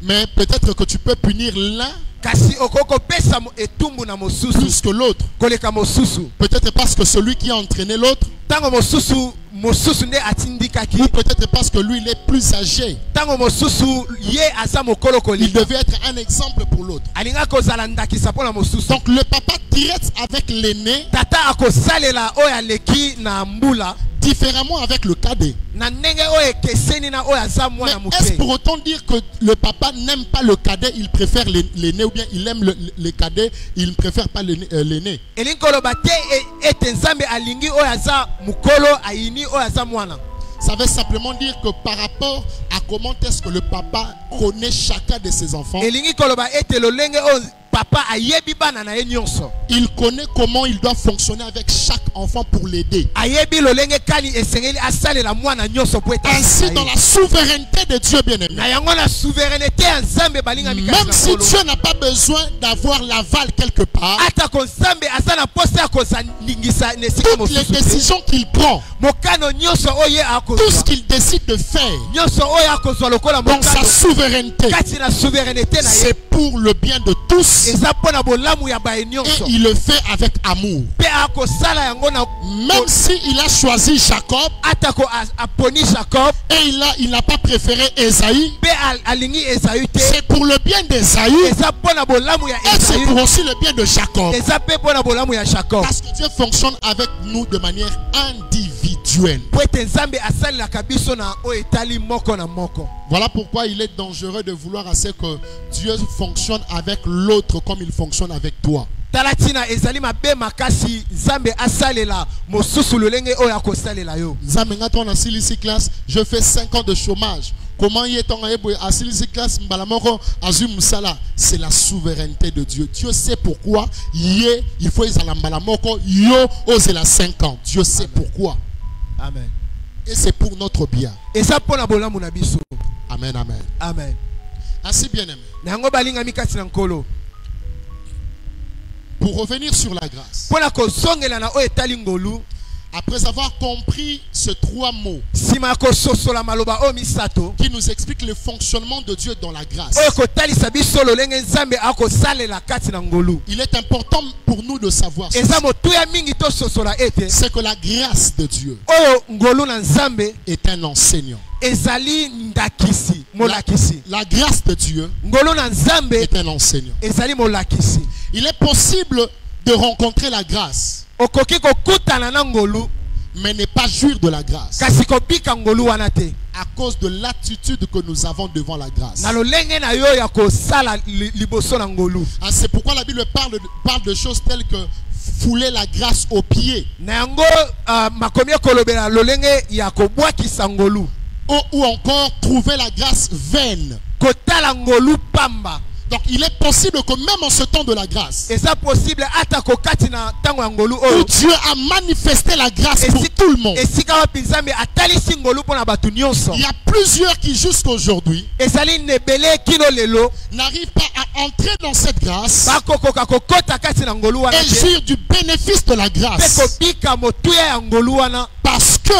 Mais peut-être que tu peux punir l'un kasi okoki kopesa etumbu na mosusu plus que l'autre. koleka mosusu. Peut-être parce que celui qui a entraîné l'autre, ntango mosusu nde atindikaki. ou peut-être parce que lui il est plus âgé. ntango mosusu ye aza mokolo Il kolika devait être un exemple pour l'autre. alinga kozala ndakisa mpona mosusu. Donc le papa traite avec l'aîné tata akosalela oyo aleki na mbula différemment avec le cadet. na ndenge oyo ekeseni na oyo aza Mais mwana est-ce moke. pour autant dire que le papa n'aime pas le cadet, il préfère l'aîné, ou bien il aime le cadet, il ne préfère pas l'aîné? elingi koloba te ete nzambe alingi oyo aza mokolo ayini oyo aza mwana. Ça veut simplement dire que par rapport à comment est-ce que le papa connaît chacun de ses enfants, elingi koloba ete lolenge oyo papa ayebi bana na ye nyonso. il connaît comment il doit fonctionner avec chaque enfant pour l'aider. ayebi lolenge kani esengeli asalela mwana nyonso po ete Ainsi, dans la souveraineté de Dieu bien-aimé, na yango na souveraineté ya nzambe balinga mikasi même na si nkolo. Dieu n'a pas besoin d'avoir l'aval quelque part, atako nzambe aza na posa ya kozalingisa na esika toutes les mosusu te. décisions qu'il prend, mokano nyonso oyo ye tout ce akozwa qu'il décide de faire nyonso oyo akozwa lokola dans sa mokano souveraineté, kati na souveraineté na ye c'est pour le bien de tous eza mpona bolamu ya baye et nyonso il le fait avec amour. mpe akosala yango na Même s'il a choisi Jacob atako aponi Jacob et il n'a pas préféré Esaü, mpe alingi Esaü te c'est pour le bien d'Esaü eza mpona bolamu ya et c'est Esaü pour aussi le bien de Jacob. eza mpe mpona bolamu ya Jacob Parce que Dieu fonctionne avec nous de manière individuelle. po ete nzambe asalelaka biso na oyo etali moko na moko. Voilà pourquoi il est dangereux de vouloir assez que Dieu fonctionne avec l'autre comme il fonctionne avec toi. tala ntina ezali mabe makasi nzambe asalela mosusu lolenge oyo akosalela yo. Nzambe nga to na silisi classe, je fais 5 ans de chômage. Comment y est-on à silisi classe mbala moko azui musala? C'est la souveraineté de Dieu. Dieu sait pourquoi il faut ezala mbala moko yo ozela 5 ans. Dieu sait pourquoi. Amen. Et c'est pour notre bien. eza mpona bolamu na biso. Amen, amen. Amen. Ainsi bien aimé. na yango balingami kati na nkolo Pour revenir sur la grâce, mpona kozongela na oyo etali ngolu après avoir compris ces 3 mots nsima ya kososola maloba oyo misato qui nous expliquent le fonctionnement de Dieu dans la grâce, oyo kotalisa biso lolenge nzambe akosalela kati na ngolu, il est important pour nous de savoir ceci. eza motuya mingi tososola ete C'est que la grâce de Dieu oyo ngolu na nzambe est un enseignant. ezali ndakisi molakisi. La grâce de Dieu ngolu na nzambe est un enseignant. ezali molakisi. Il est possible de rencontrer la grâce, okoki kokutana na ngolu mais ne pas jouir de la grâce kasi kobika ngolu wana te à cause de l'attitude que nous avons devant la grâce. na lolenge na yo ya kosala liboso na ngolu. Ah, c'est pourquoi la Bible parle de choses telles que fouler la grâce aux pieds, na yango makomi ekolobela lolenge ya kobwakisa ngolu ou encore trouver la grâce vaine. kotala ngolu pamba. Donc il est possible que même en ce temps de la grâce, eza possible ata kokati na tango ya ngolu où oyo Dieu a manifesté la grâce pour tout le monde, esika wapi nzambe atalisi ngolu mpona bato nyonso il y a plusieurs qui jusqu'à aujourd'hui ezali nebele kino lelo n'arrivent pas à entrer dans cette grâce bakokoka kokota kati na ngolu wana et jouir du bénéfice de la mpe grâce, kobika motuya ya ngolu wana parce que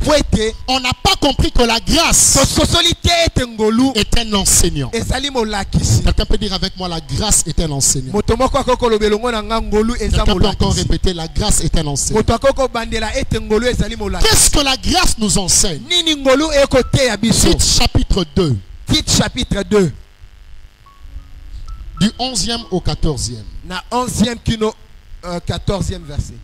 po ete on n'a pas compris que la grâce tososoli te ete ngolu est un enseignant. ezali molakisi. Quelqu'un peut dire avec moi, la grâce est un enseignant. moto moko akoki koloba elongo na nga ngolu eza Quelqu'un peut encore molakisi. répéter, la grâce est un enseignant. moto akoki kobandela ete ngolu ezali molakisi. Qu'est-ce que la grâce nous enseigne? nini ngolu ekoteya biso? Tite chapitre 2, Tite chapitre 2 du 11e au 14e. na 11e kino 14e verset.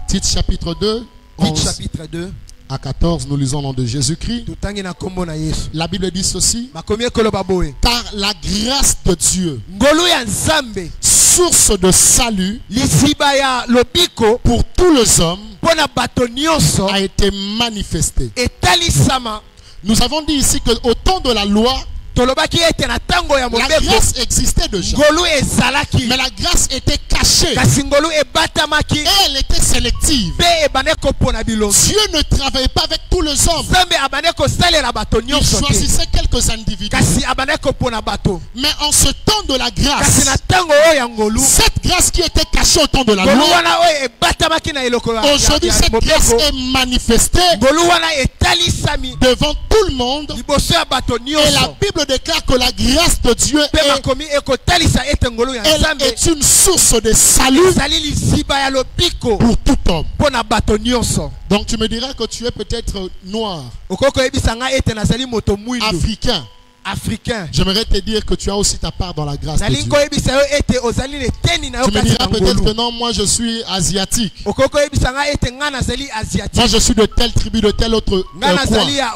Tite chapitre 2, Tite 11 chapitre 2 à 14, nous lisons au nom de Jésus-Christ. tutangi na kombo na Yesu. La Bible dit ceci: Makomi ekoloba boye. car la grâce de Dieu, ngolu ya nzambe source de salut liziba ya lobiko pour tous les hommes, mpona bato nyonso a été manifestée. etalisama. Nous avons dit ici que au temps de la loi, tolobaki ete na tango ya la mobeko grâce existait déjà, ngolu ezalaki mais la grâce était cachée kasi ngolu ebatamaki et elle était sélective. mpe ebande kopona bilongi. Dieu ne travaillait pas avec tous les hommes. nzambe abande kosalela bato Il nyonso te choisissait quelques individus. kasi abande kopona bato. Mais en ce temps de la kasi grâce, na tango oyo ya ngolu cette grâce qui était cachée au temps de la ngolu loi, wana oyo ebatamaki na eloko aujourd'hui cette grâce mobeko est manifestée ngolu wana etalisami devant tout le monde. liboso ya bato Et la nyonso Bible déclare que la grâce de Dieu mpe makomi ekotalisa ete ngolu ya elle nzambe est une source de salut ezali liziba ya lobiko pour tout homme. mpona bato nyonso. Donc tu me diras que tu es peut-être noir, okoki koyebisa ngai ete nazali moto mwindu africain. africain. J'aimerais te dire que tu as aussi ta part dans la grâce de nalingi Dieu. koyebisa yo ete ozali leteni na yo Tu me kati diras na peut-être que ngolu. non, moi je suis asiatique. okoki koyebisa ngai ete ngai nazali asiatique. Moi je suis de telle tribu, de tel autre ngai coin. nazali ya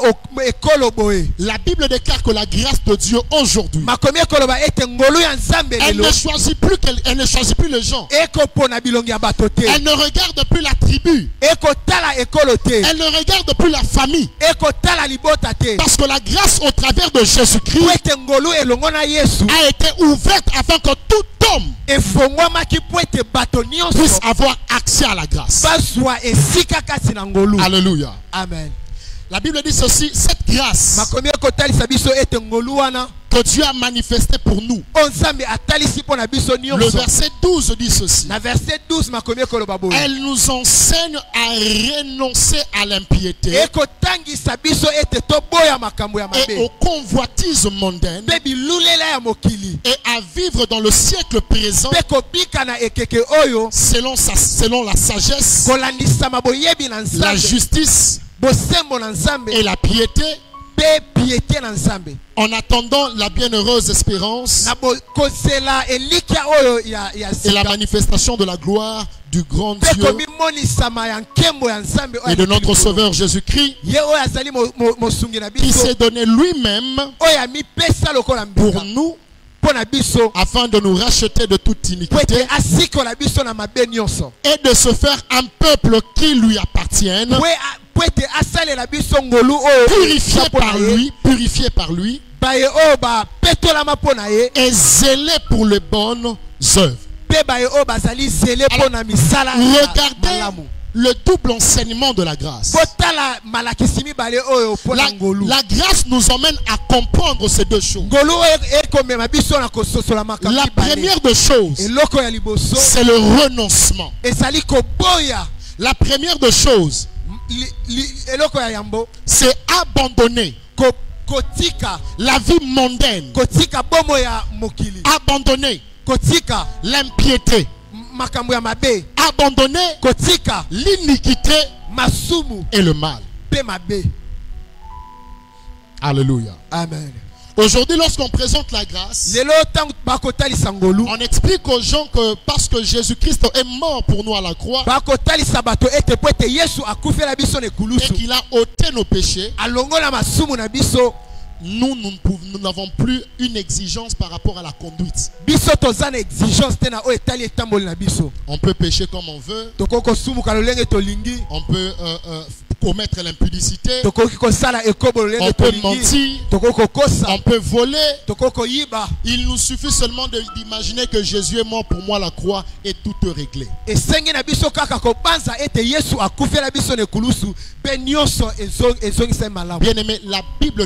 ekolo boye. La Bible déclare que la grâce de Dieu aujourd'hui, makomi ekoloba ete ngolu ya nzambe elle lelo ne choisit plus elle ne choisit plus les gens. ekopona bilongi ya bato te. Elle ne regarde plus la tribu. ekotala ekolo te. Elle ne regarde plus la famille. ekotala libota te. Parce que la grâce au travers de Jésus-Christ po ete ngolu elongo na Yesu a été ouverte afin que tout homme efongwamaki po ete bato puisse nyonso avoir accès à la grâce. bazwa esika kati na ngolu. Alléluia. Amen. La Bible dit ceci: cette grâce makomi ekotalisa biso ete ngolu wana que Dieu a manifestée pour nous. oyo nzambe atalisi mpona biso Le nyonso. verset 12 dit ceci: na verset 12 makomi ekoloba boye. elle nous enseigne à renoncer à l'impiété ekotangisa biso ete toboya makambo ya et mabe aux convoitises mondaines mpe bilulela ya mokili et à vivre dans le siècle présent mpe kobika na ekeke oyo selon la sagesse, kolandisama boyebi na la nzambe justice bosembo na nzambe et la piété, mpe piété na nzambe en attendant la bienheureuse espérance na kozela elikya oyo ya et la sika manifestation de la gloire du grand mpe Dieu komimonisama ya nkembo ya nzambe oyo et de ya notre likolo. Sauveur Jésus-Christ, ye oyo azali mosungi na qui biso s'est donné lui-même oyo amipesa lokola pour mbeka nous mpo na biso afin de nous racheter de toute po iniquité ete asikola biso na mabe nyonso et de se faire un peuple qui lui appartienne, po ete asalela biso ngolu oyo purifié eza mpo na ye, purifié par lui baye oyo bapetolama mpo na ye et zélé pour les bonnes œuvres. mpe baye oyo bazali zele mpo na misala Regardez malamu. le double enseignement de la grâce. botala malakisi mibale oyo mpo na ngolu. La grâce nous emmène à comprendre ces deux choses. ngolu oyo ekomema biso na kososola makambo La mibale. première des choses, eloko ya liboso c'est le renoncement. ezali koboya. La première des choses, eloko ya yambo c'est abandonner kotika la vie mondaine, kotika bomo ya mokili, abandonner kotika l'impiété, makambo ya mabe, abandonner kotika l'iniquité masumu et le mal. pe mabe. Alléluia. Amen. Aujourd'hui, lorsqu'on présente la grâce, lelo tango bakotalisa ngolu on explique aux gens que parce que Jésus-Christ est mort pour nous à la croix bakotalisa bato ete po ete Yesu akufela biso na et ekulusu qu'il a ôté nos péchés, alongola masumu na biso nous n'avons plus une exigence par rapport à la conduite. Biso tozana exigence tena o etali etamboli na biso. On peut pécher comme on veut. Tokoko sumuka lolenge tolingi. On peut commettre l'impudicité. Tokoki kosala ekobo lolenge On peut tolingi. mentir. Tokoko kosa. On peut voler. Tokoko yiba. Il nous suffit seulement d'imaginer que Jésus est mort pour moi à la croix et tout est réglé. Esengi na biso kaka ko banza ete Yesu akufela biso ne kulusu pe nyonso ezongi se malamu. Bien aimé, la Bible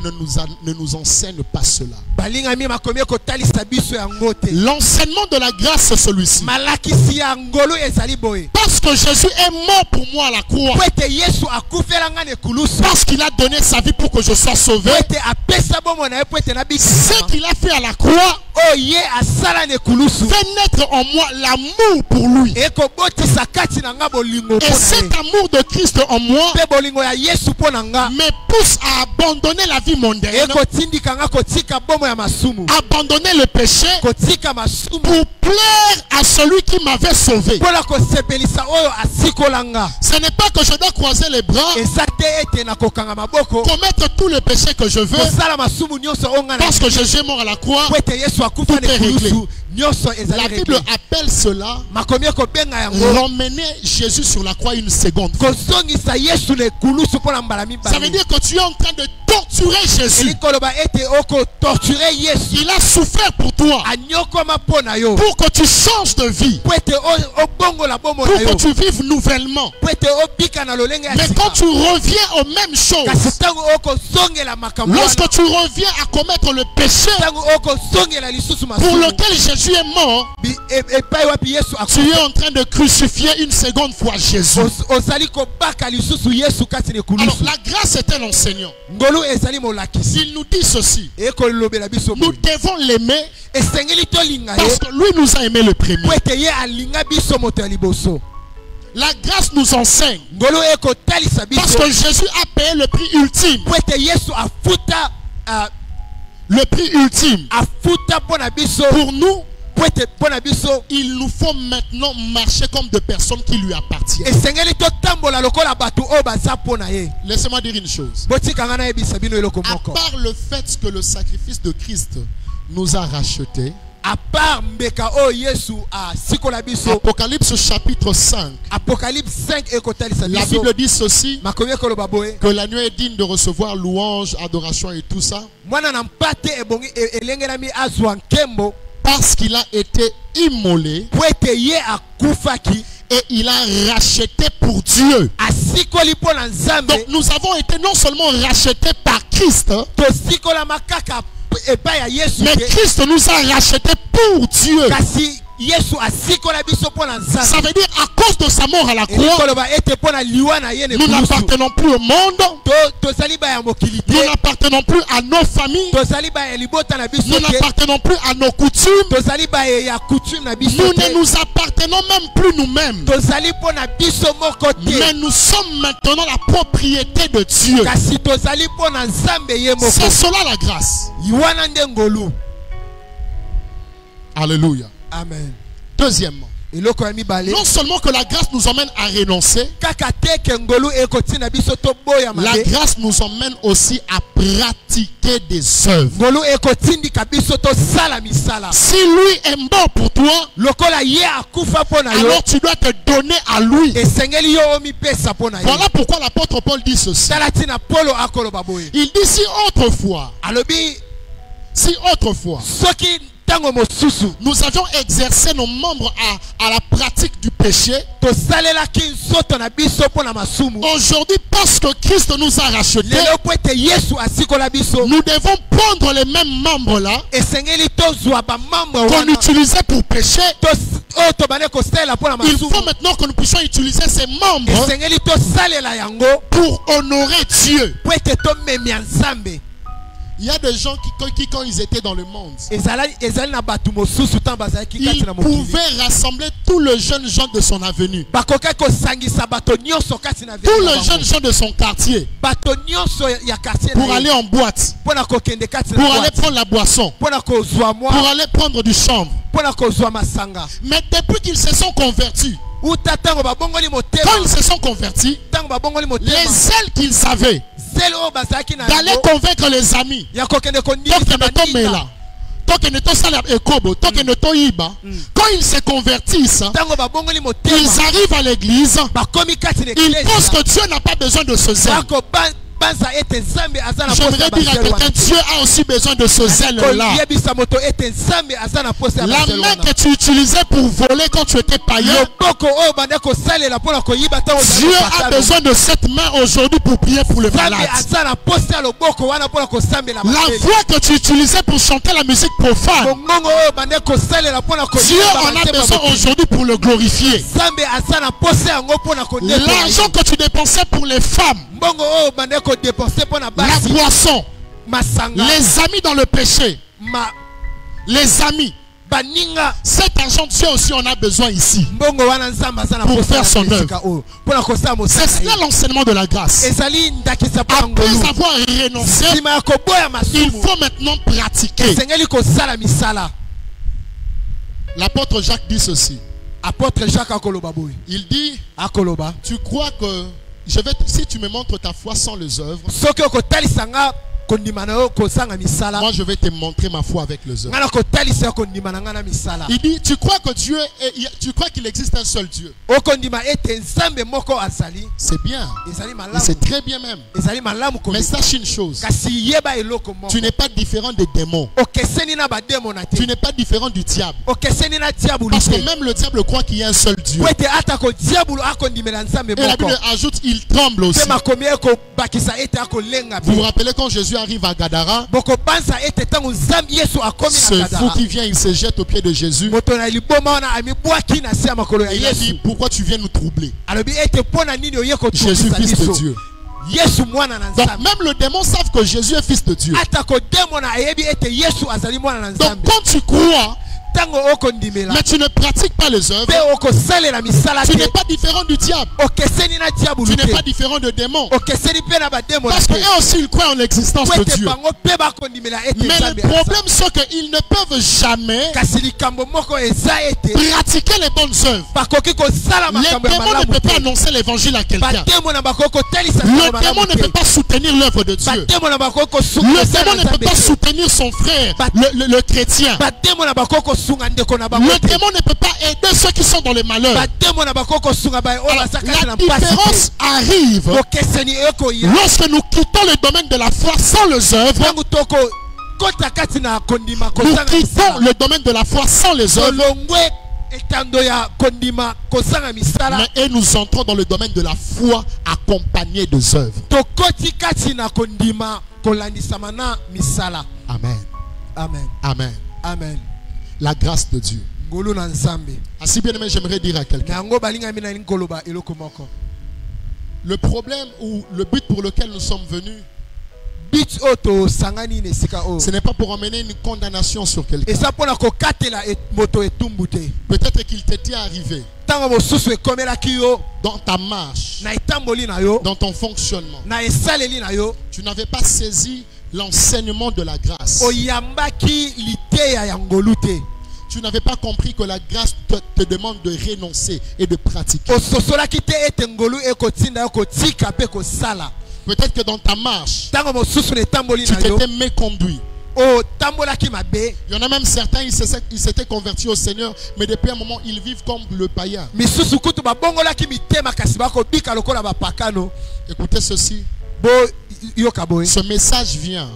ne nous enseigne pas cela. Balinga mi makomi ko talisa biso ya ngote. L'enseignement de la grâce c'est celui-ci. Malakisi ya ngolo ezali boye. Parce que Jésus est mort pour moi à la croix. Ete Yesu akufela nga ne kulusu. Parce qu'il a donné sa vie pour que je sois sauvé. Ete apesa bomo na epo ete na biso. Ce qu'il a fait à la croix Oh ye asala ne kulusu. fait naître en moi l'amour pour lui. Eko botisa kati na nga bolingo Et pona cet ye. amour de Christ en moi Pe bolingo ya Yesu pona nga. me pousse à abandonner la vie mondaine, Eko tindika nga kotika bomo ya masumu. abandonner le péché Kotika masumu. pour plaire à celui qui m'avait sauvé. Pona kosepelisa oyo asikola nga. Ce n'est pas que je dois croiser les bras, Eza te ete na kokanga maboko. commettre tous les péchés que je veux, Kosala masumu nyonso onga na. parce que Jésus est mort à la croix. Po ete Yesu akufa Tout est ne kulusu. réglé. Nyonso La ezali Bible réglé. appelle cela Makomi ko benga yango. ramener Jésus sur la croix une seconde fois. Kosongisa Yesu ne kulusu pona mbala mibale. Ça veut dire que tu es en train de torturer Jésus. Elikoloba ete oko torturer Yesu. Il a souffert pour toi, Anyokoma pona yo. pour que tu changes de vie, Po ete obongo la bomo pour na yo. que tu vives nouvellement. Po ete obika na lolenge ya Mais sika. quand tu reviens aux mêmes choses, Kasi tango okosongela makambo lorsque wana. tu reviens à commettre le péché Tango okosongela lisusu pour masumu. lequel Jésus est mort, Epai wapi Yesu tu akufa. es en train de crucifier une seconde fois Jésus. Ozali kobaka lisusu Yesu kati ne Alors kulusu. la grâce est un enseignant. Ngolu ezali molakisi. Il nous dit ceci: Ekolobela biso nous boye. devons l'aimer Esengeli tolinga parce ye. que lui nous a aimé le premier. Po ete ye alinga biso moto ya liboso. La grâce nous enseigne Ngolu ekotalisa parce biso. que Jésus a payé le prix ultime. Po ete Yesu afuta Le prix ultime. afuta pona biso. Pour nous, Po ete pona biso. il nous faut maintenant marcher comme des personnes qui lui appartiennent. Esengeli totambola lokola bato oyo baza pona ye. Laissez-moi dire une chose. Botikanga na yebisa bino eloko À moko. part le fait que le sacrifice de Christ nous a rachetés, À part mbeka oyo Yesu asikola biso. Apocalypse chapitre 5, Apocalypse 5 ekotalisa la biso. Bible dit ceci, Makomi ekoloba boye. que l'agneau est digne de recevoir louange, adoration et tout ça, Mwana na mpate ebongi elengelami azwa nkembo. parce qu'il a été immolé Po ete ye akufaki. et il a racheté pour Dieu. Asikoli mpo na Nzambe. Donc nous avons été non seulement rachetés par Christ, Tosikolama kaka epai ya Yesu mais te. Christ nous a rachetés pour Dieu. Kasi Yesu asikola biso mpo na Ça Nzambe. veut dire à cause de sa mort à la croix, Ekoloba ete mpo na liwa na ye ne nous kulusu. n'appartenons plus au monde, Tozali ba ya mokili nous te. n'appartenons plus à nos familles, Tozali ba ya libota na biso nous te. n'appartenons plus à nos coutumes, Tozali ba ya coutume na biso nous te. ne nous appartenons même plus nous-mêmes. Tozali mpo na biso moko Mais te. nous sommes maintenant la propriété de Dieu. Kasi tozali mpo na Nzambe ye moko. C'est cela la grâce. Wana nde ngolu. Alléluia. Amen. Deuxièmement, Eloko ya mibale. non seulement que la grâce nous emmène à renoncer, Kaka te ke ngolu ekotina biso to boya la mabe. grâce nous emmène aussi à pratiquer des œuvres. Ngolu ekotindika biso to sala misala. Si lui est mort pour toi, Lokola ye akufa mpo na yo. alors tu dois te donner à lui. Esengeli yo omipesa mpo na ye. Voilà pourquoi l'apôtre Paul dit ceci. Tala tina Polo akoloba boye. Il dit si autrefois, Alobi soki tango mosusu nous avions exercé nos membres à la pratique du péché, tosalelaki nzoto na biso mpo na masumu. aujourd'hui parce que Christ nous a rachetés, Lelo po ete Yesu asikola biso. nous devons prendre les mêmes membres là Esengeli tozwa bamambre qu'on wana. utilisait pour pécher. Oyo tobande kosalela mpo na Il masumu. faut maintenant que nous puissions utiliser ces membres Esengeli tosalela yango pour honorer Dieu. po ete tomemia Nzambe. Il y a des gens qui quand ils étaient dans le monde, Ezali na bato mosusu ntango bazalaki kati ils na mokili. pouvaient rassembler tous les jeunes gens de son avenue, Bakokaki kosangisa bato nyonso kati na tous ville na les bango. jeunes gens de son quartier Bato nyonso ya quartier pour na ye. aller en boîte, Mpo na kokende kati pour na aller boîte. prendre la boisson, Mpo na kozwa pour mwa. aller prendre du chanvre. Mpo na kozwa masanga. Mais depuis qu'ils se sont convertis, uta tango babongoli motema Quand ils se sont convertis, tango babongoli motema les zèles qu'ils avaient zelo oyo bazalaki na d'aller yango convaincre les amis, ya kokende tant kondimisa que ne baninga tant que sala ekobo, tant que ne toyiba, quand ils se convertissent, tango babongoli motema ils arrivent à l'église, bakomi kati na ils pensent eklesi que Dieu n'a pas besoin de ce zèle. bakobanza ete nzambe aza na posa J'aimerais dire à quelqu'un, Dieu a aussi besoin de ce zèle-là. koyebisa moto ete nzambe aza na posa ya La baselo main wana que tu utilisais pour voler quand tu étais païen, loboko oyo banda kosalela mpona koyiba ntango Dieu a besoin de cette main aujourd'hui pour prier pour le nzambe malade. aza na posa ya loboko wana mpona kosambela La voix que tu utilisais pour chanter la musique profane, mongongo oyo banda kosalela mpona Dieu en a besoin aujourd'hui pour le glorifier. nzambe aza na posa yango mpona L'argent que tu dépensais pour les femmes, mbongo oyo banda kodepense mpona la basi boisson, masanga les amis dans le péché, les amis, baninga cet argent, Dieu aussi en a besoin ici. mbongo wana nzambe aza na Pour posa faire son na esika oyo mpona kosala C'est mosala cela ye. l'enseignement de la grâce. ezali ndakisa mpona Après ngolu avoir renoncé, nsima ya koboya il masumu faut maintenant pratiquer. esengeli kosala misala. L'apôtre Jacques dit ceci. Apôtre Jacques akoloba boye Il dit, akoloba tu crois que si tu me montres ta foi sans les œuvres, soki okotalisanga kondima na yo kosanga misala moi je vais te montrer ma foi avec les œuvres. nga na kotalisa yo kondima na nga na misala. Il dit, tu crois que tu crois qu'il existe un seul Dieu. okondima ete nzambe moko azali C'est bien. ezali Et malamu c'est très bien même. ezali malamu Mais kondima sache une chose. kasi yeba eloko moko Tu n'es pas différent des démons. okeseni na bademo na Tu te n'es pas différent du diable. okeseni na diabulu Parce que te même le diable croit qu'il y a un seul Dieu. po ete atako diabulu akondimela nzambe Et la moko Bible ajoute, il tremble aussi. mpe makomi ekobakisa ete akolenga Vous vous mpe rappelez quand Jésus arrive à Gadara, bokobanza ete ntango nzambe yesu akomi ce na fou kadara qui vient, il se jette aux pieds de Jésus. moto na liboma wana amibwaki na se ya makolo ya Il a dit, yesu pourquoi tu viens nous troubler? alobi ete mpo na nini oye Jésus, kotungisa fils de biso Dieu. yesu mwana na Donc nzambe même le démon savent que Jésus est fils de Dieu. ata kodemona ayebi ete yesu azali mwana na Donc nzambe quand tu crois, ntango okondimela mais tu ne pratiques pas les œuvres, mpe okosalela misala tu te n'es pas différent du diable. okeseni na Tu diabulu n'es pas te différent de démons. okeseni mpe na bademo na Parce te qu'eux aussi, ils croient en l'existence po de ete Dieu. bango mpe bakondimela ete Mais nzambe le aza. problème, c'est qu'ils ne peuvent jamais kasi likambo moko eza ete pratiquer les bonnes œuvres. bakoki kosala Les makambo ya démons ne malamu peuvent pas te annoncer l'évangile à quelqu'un. bademo na bakoki kotalisa Le démon ne peut pas soutenir l'œuvre de Dieu. bademo na bakoki kosunga Le eza démon na ne peut nzambe pas te. soutenir son frère, le chrétien. bademo na bakoki kosunga ndeko na bango Le te démon ne peut pas aider ceux qui sont dans les malheurs. bademo na bakoki kosunga baye oyo Alors, baza kati la na mpasi différence te arrive bokeseni ekoya lorsque nous quittons le domaine de la foi sans les œuvres. ntango tokokota kati na kondima Nous kosanga quittons misala le domaine de la foi sans les œuvres. tolongwe etando ya kondima kosanga misala Et nous entrons dans le domaine de la foi accompagnée des œuvres. tokoti kati na kondima kolandisama na misala. Amen. Amen. Amen. Amen. La grâce de Dieu. ngolu na nzambe Ainsi bien aimé, j'aimerais dire à quelqu'un. yango balingami na nkoloba eloko moko Le problème ou le but pour lequel nous sommes venus, bit oyo tosangani na esika oyo ce n'est pas pour emmener une condamnation sur quelqu'un. eza mpona kokatela moto etumbu te Peut-être qu'il t'était arrivé ntango mosusu ekomelaki yo dans ta marche, na etamboli na yo dans ton fonctionnement. na esaleli na yo Tu n'avais pas saisi l'enseignement de la grâce. oyambaki liteya ya ngolu te Tu n'avais pas compris que la grâce te demande de renoncer et de pratiquer. ososolaki te ete ngolu ekotinda yo kotika mpe kosala. Peut-être que dans ta marche, ntango mosusu na etamboli tu na yo t'étais méconduit. otambolaki mabe Il y en a même certains, ils s'étaient convertis au Seigneur, mais depuis un moment, ils vivent comme le païen. misusu kutu babongolaki mitema kasi bakobika lokola bapakano. Écoutez ceci. Bo yoka boye Ce message vient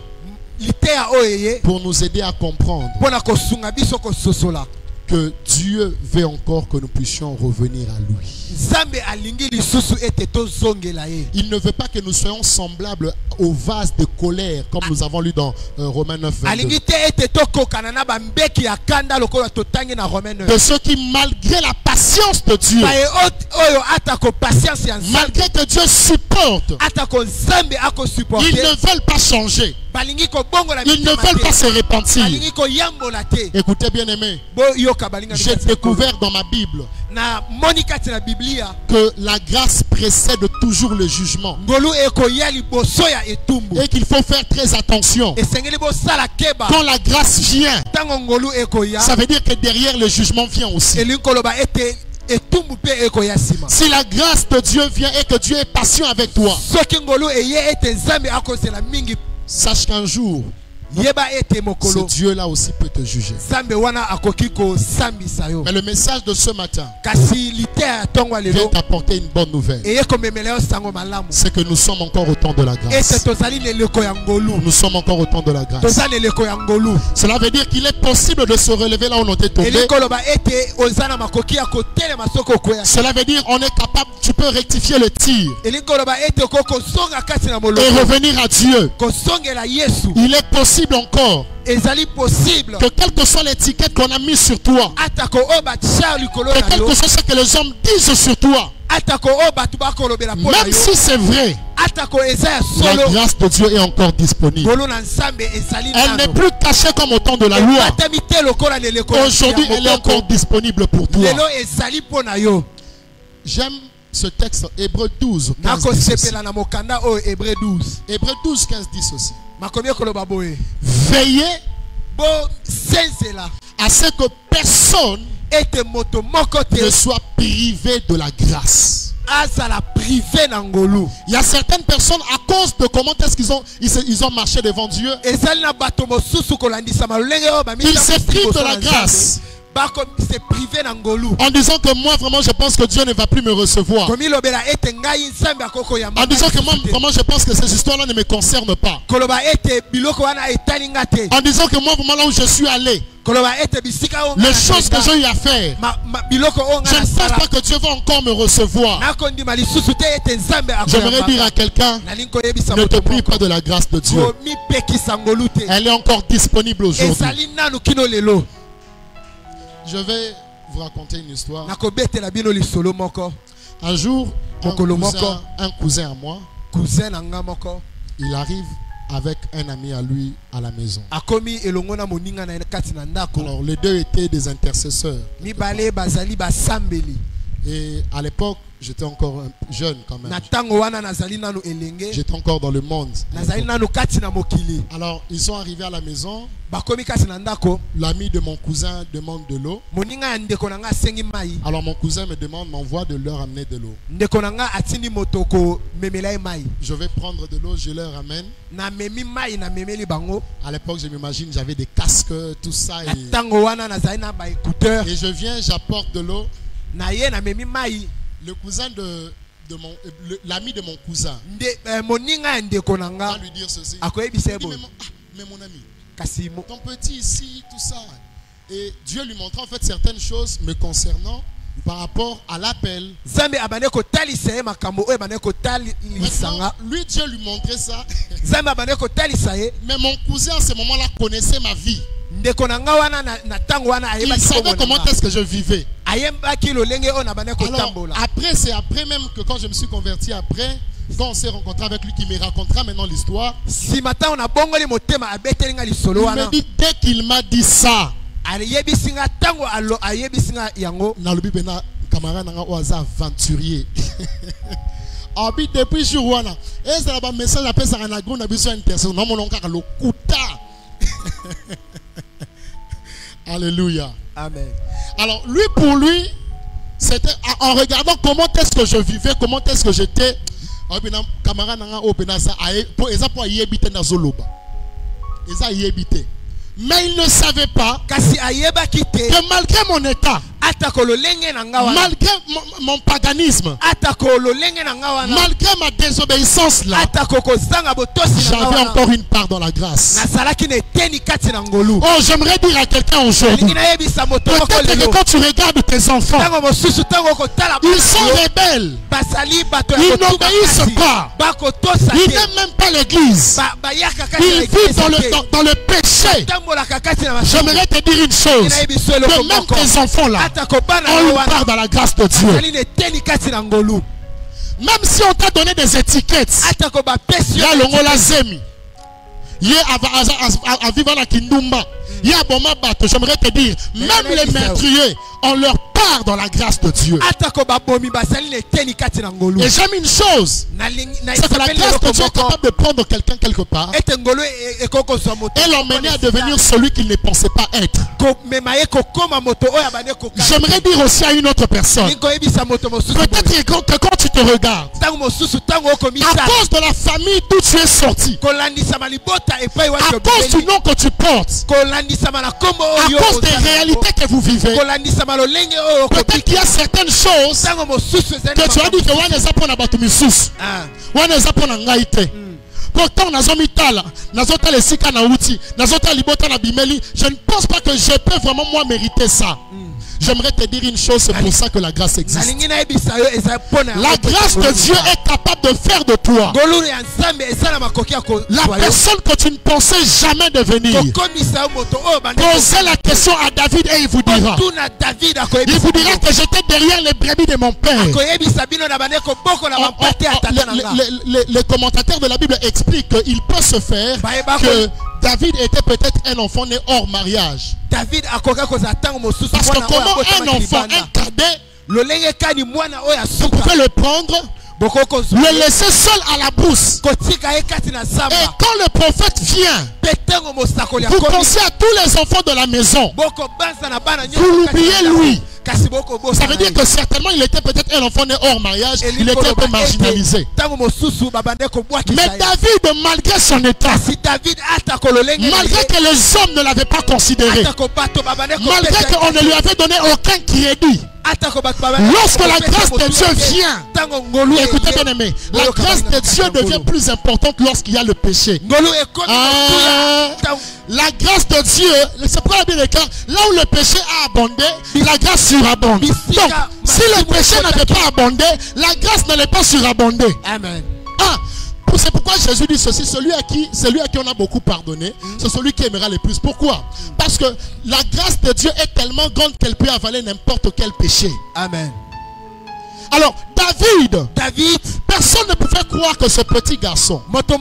liteya oyo eye pour nous aider à comprendre mpona kosunga biso kososola que Dieu veut encore que nous puissions revenir à lui. nzambe alingi lisusu ete tozongela ye. Il ne veut pas que nous soyons semblables au vase de colère, comme nous avons lu dans Romains 9, 22. alingi te ete tokokana na bambeki ya kanda lokola totangi na Romains 9. De ceux qui, malgré la patience de Dieu, baye oyo atako patience ya nzambe malgré que Dieu supporte, atako nzambe ils akosupporte ne veulent pas changer. balingi kobongola Ils ne mitema veulent pas te se repentir. balingi koyambola te. Écoutez bien aimé, Bo yoka balinga j'ai mikasi découvert dans ma Bible na moni kati na biblia que la grâce précède toujours le jugement ngolu ekoya liboso ya etumbu et qu'il faut faire très attention. esengeli bosala keba Quand la grâce vient, ntango ngolu ekoya ça veut dire que derrière le jugement vient aussi. elingi koloba ete etumbu pe ekoya sima. Si la grâce de Dieu vient et que Dieu est patient avec toi, Soki ngolu eye ete nzambe akozela mingi, sache qu'un jour, yeba ete ce mokolo Dieu-là aussi peut te juger. nzambe wana akoki kosambisa yo. Mais le message de ce matin Kasi litera tongwa vient lelo t'apporter une bonne nouvelle. eye komemela yo sango malamu. C'est que nous sommes encore au temps de la Ete grâce. tozali leleko ya ngolu. Nous sommes encore au temps de la grâce. Tozali leleko ya ngolu. Cela veut dire qu'il est possible de se relever là où on était tombé. Elikoloba ete ozana makoki ya kotelema soko okoya. Cela veut dire on est capable, tu peux rectifier le tir Elikoloba ete okoko songa kati na et moloko. revenir à Dieu. Kosongela Yesu. Il est possible encore Ezali possible. que quelle que soit l'étiquette qu'on a mise sur toi, Atako oba tshar likolo que na quel yo. que soit ce que les hommes disent sur toi, Atako oba tubakolobela po na même yo. si c'est vrai, Atako eza ya la solo. grâce de Dieu est encore disponible. Ngolu na nzambe ezali Elle n'est nano. plus cachée comme au temps de la loi. Ebatami te lokola leleko ya Aujourd'hui, elle est moboko. encore disponible pour toi. Lelo ezali po na yo. J'aime ce texte, Hébreux 12, 15, 10 Nako aussi. sepela na mokanda o Hébreux 12. Hébreux 12, 15, 10 aussi. Makomi koloba boye. Veillez Bo sensela à ce que personne ete moto moko ne te soit privé de la grâce. azala privé na ngolu. Il y a certaines personnes, à cause de comment est-ce ils ont marché devant Dieu, Ezali na bato mosusu kolandisa malenge o ba ils se privent de la grâce Bako se privé na ngolu. en disant que moi vraiment je pense que Dieu ne va plus me recevoir. Komi lobela ete ngai nzambe akoko ya En disant que moi vraiment je pense que ces histoires-là ne me concernent pas. koloba ete biloko wana etali nga te. En disant que moi vraiment là où je suis allé, Koloba ete bisika o les choses que j'ai eu à faire, biloko o je nga ne pense sala. pas que Dieu va encore me recevoir. Nako ndima lisusu te ete nzambe J'aimerais dire à quelqu'un, nalinko yebisa ne te moto prive moko. pas de la grâce de Dieu. Komi pekisa ngolu te. Elle est encore disponible aujourd'hui. Ezali nanu kino lelo. Je vais vous raconter une histoire. Nakobetela bino lisolo moko. Un jour, Mokolo un cousin à moi, Cousin na nga moko il arrive avec un ami à lui à la maison. akomi elongo na moninga na kati na ndako. Alors les deux étaient des intercesseurs. Mibale bazali basambeli. Et à l'époque, j'étais encore jeune quand même. Na tango wana nazali nanu elenge. J'étais encore dans le monde. Nazali nanu kati na mokili. Alors ils sont arrivés à la maison. Bakomi kati na ndako. L'ami de mon cousin demande de l'eau. Moninga ya ndeko na nga asengi mai. Alors mon cousin m'envoie de leur amener de l'eau. Ndeko na nga atindi motoko memela ye mai. Je vais prendre de l'eau, je leur amène. Na memi mai na memeli bango. À l'époque, je m'imagine, j'avais des casques, tout ça. Na tango wana nazali na ba écouteur. Et je viens, j'apporte de l'eau. Na ye na memi mai. Le cousin l'ami de mon cousin moninga ya ndeko na nga va lui dire ceci. akoyebisa Il dit, boye. mais mon ami, Kasi ton petit ici, tout ça. Et Dieu lui montre en fait certaines choses me concernant par rapport à l'appel. Zambe abane ko talisa ye makambo oyo abane ko talisa nga. Lui, Dieu lui montrait ça. Zambe abane ko talisa ye. Mais mon cousin à ce moment-là connaissait ma vie. Ndeko na nga wana na tango wana Il ayeba savait comment est-ce que je vivais. ayembaki lolenge oyo na bane ko Alors, tambola. après, c'est après même que quand je me suis converti après, quand on s'est rencontré avec lui, qui me racontera maintenant l'histoire, Si mata ona bongoli motema abeteli nga il lisolo me wana. dit, dès qu'il m'a dit ça, Ayebisi nga tango ayebisi nga yango. Nalobi bena camarade nanga oaza aventurier. Abi depuis jour wana, et ça ba message après ça na groupe na biso intercession, na mon onka lo kuta. Alléluia. Amen. Alors lui pour lui, c'était en regardant comment est-ce que je vivais, comment est-ce que j'étais. Abina camarade nanga o bena ça pour eza pour yebite na zoloba. Eza yebite. Mais il ne savait pas Kasi ayebaki te que malgré mon état, atako lolenge na nga wana. malgré mon paganisme, Atako lolenge na nga wana. malgré ma désobéissance là, Atako kozanga botosi na nga j'avais wana. encore une part dans la grâce. Nazalaki na eteni kati na ngolu. Oh, j'aimerais dire à quelqu'un aujourd'hui, Lingi nayebisa moto moko peut-être que lelo. quand tu regardes tes enfants, Tango mosusu tango kotala ils sont rebelles, basali bato ils ya kotuka n'obéissent kasi. pas, Bakotosa ils te. n'aiment même pas l'église, Bayaka kati na ils vivent ekesi te. dans le péché. Tambolaka kati na masumu. J'aimerais te dire une chose, Nayebiso eloko que même moko. tes enfants là, Atako bana ont yo une wana. part dans la grâce de Dieu. Bazali na eteni kati na ngolu. Même si on t'a donné des étiquettes, Atako bapesi yo ya longola zemi, ye à vivre na kindumba, J'aimerais te dire, même les meurtriers ont leur part dans la grâce de Dieu. Et j'aime une chose, c'est que la grâce de Dieu est capable de prendre quelqu'un quelque part et l'emmener à devenir celui qu'il ne pensait pas être. J'aimerais dire aussi à une autre personne, peut-être que quand tu te regardes, à cause de la famille d'où tu es sorti, à cause du nom que tu portes, à cause des réalités que vous vivez, peut-être qu'il y a certaines choses que tu as dit que wana pour nabatu misusu, wana pour nangaite. Pourtant, je ne pense pas que je peux vraiment moi mériter ça. J'aimerais te dire une chose, c'est pour ça que la grâce existe. La grâce de Dieu est capable de faire de toi la personne que tu ne pensais jamais devenir. Posez la question à David et il vous dira. Il vous dira que j'étais derrière les brebis de mon père. Les commentateurs de la Bible expliquent qu'il peut se faire que David était peut-être un enfant né hors mariage. Parce que comment un enfant, un cadet, vous pouvez le prendre, le laisser seul à la brousse. Et quand le prophète vient, vous pensez à tous les enfants de la maison. Vous l'oubliez lui. Ça veut dire que certainement il était peut-être un enfant né hors mariage, il était un peu marginalisé. Mais David, malgré son état, malgré que les hommes ne l'avaient pas considéré, malgré qu'on ne lui avait donné aucun crédit, lorsque la grâce de Dieu vient, écoutez bien aimé, la grâce de Dieu devient plus importante lorsqu'il y a le péché. La grâce de Dieu, c'est pas bien le cas, là où le péché a abondé, la grâce surabonde. Donc, si le péché n'avait pas abondé, la grâce n'allait pas surabonder. Amen. C'est pourquoi Jésus dit ceci, celui à qui on a beaucoup pardonné, c'est celui qui aimera le plus. Pourquoi? Parce que la grâce de Dieu est tellement grande qu'elle peut avaler n'importe quel péché. Amen. Alors, David, personne ne pouvait croire que ce petit garçon pouvait être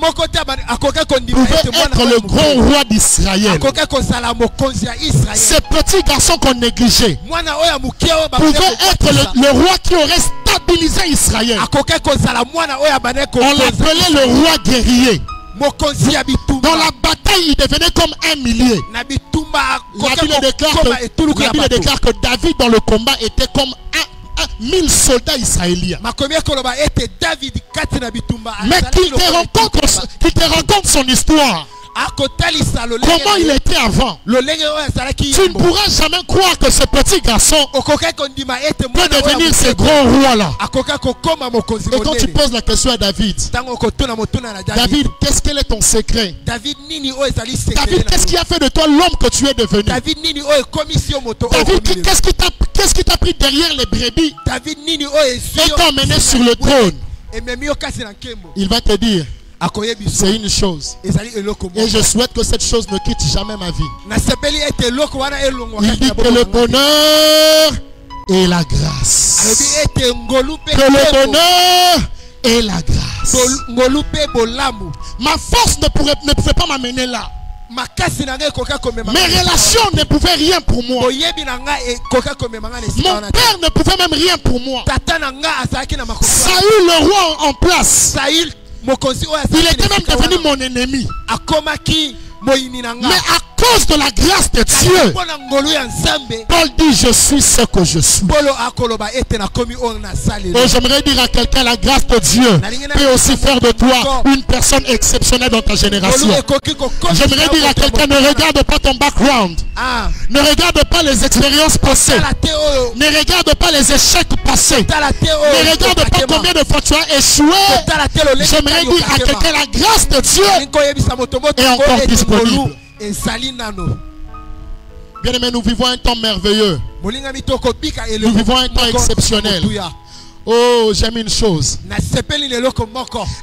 le grand roi d'Israël. Ce petit garçon qu'on négligeait pouvait être le roi qui aurait stabilisé Israël. On l'appelait le roi guerrier. Dans la bataille, il devenait comme un millier. La Bible déclare que David dans le combat était comme 1000 soldats israéliens. Mais qu'il te raconte son histoire. Comment il était avant. Tu ne pourras jamais croire que ce petit garçon peut devenir ce grand roi-là. Et quand tu poses la question à David, David, quel est ton secret? David, qu'est-ce qui a fait de toi l'homme que tu es devenu? David, qu'est-ce qui t'a pris derrière les brebis et t'a emmené sur le trône? Il va te dire, c'est une chose. Et je souhaite que cette chose ne quitte jamais ma vie. Il dit que le bonheur et la grâce. Que le bonheur et la grâce. Ma force ne pouvait pas m'amener là. Mes relations ne pouvaient rien pour moi. Mon père ne pouvait même rien pour moi. Saül, le roi en place, il était même devenu mon ennemi. Mais à cause de la grâce de Dieu, Paul dit je suis ce que je suis. Et j'aimerais dire à quelqu'un, la grâce de Dieu peut aussi faire de toi une personne exceptionnelle dans ta génération. J'aimerais dire à quelqu'un, ne regarde pas ton background, ne regarde pas les expériences passées, ne regarde pas les échecs passés, ne regarde pas combien de fois tu as échoué. J'aimerais dire à quelqu'un, la grâce de Dieu est encore disponible. Bien aimé, nous vivons un temps merveilleux. Nous vivons un temps exceptionnel. Oh, j'aime une chose.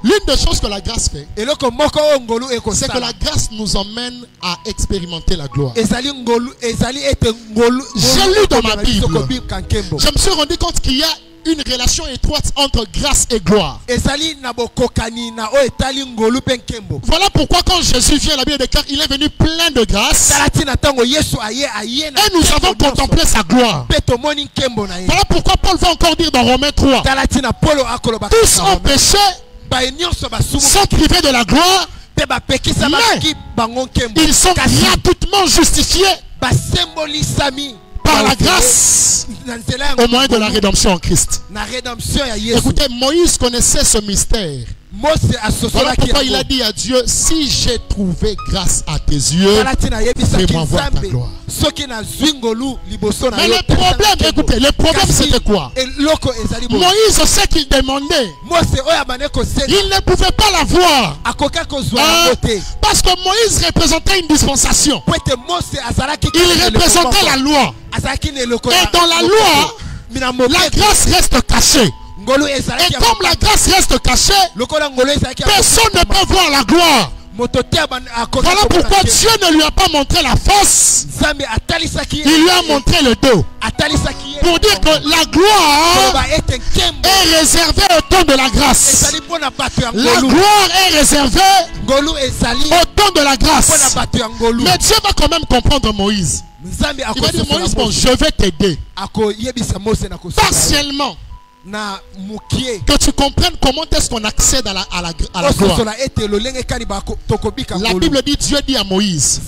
L'une des choses que la grâce fait, c'est que la grâce nous emmène à expérimenter la gloire. J'ai lu dans ma Bible, je me suis rendu compte qu'il y a une relation étroite entre grâce et gloire. Voilà pourquoi quand Jésus vient, la Bible déclare, il est venu plein de grâce. Et nous avons contemplé sa gloire. Voilà pourquoi Paul va encore dire dans Romains 3. Tous ont péché, sont privés de la gloire, mais ils sont gratuitement justifiés par la grâce au moyen de la rédemption en Christ. Écoutez, Moïse connaissait ce mystère. Voilà pourquoi il a dit à Dieu, si j'ai trouvé grâce à tes yeux, fais-moi voir ta gloire. Mais le problème, écoutez, le problème c'était quoi? Moïse, ce qu'il demandait, il ne pouvait pas la voir. Parce que Moïse représentait une dispensation. Il représentait la loi. Et dans la loi, la grâce reste cachée. Et comme la grâce reste cachée, personne ne peut voir la gloire. Voilà pourquoi Dieu ne lui a pas montré la face, il lui a montré le dos. Pour dire que la gloire est réservée au temps de la grâce. La gloire est réservée au temps de la grâce. Mais Dieu va quand même comprendre Moïse. Il va dire, Moïse, bon, je vais t'aider. Partiellement. Que tu comprennes comment est-ce qu'on accède à la gloire. La Bible dit, Dieu dit à Moïse,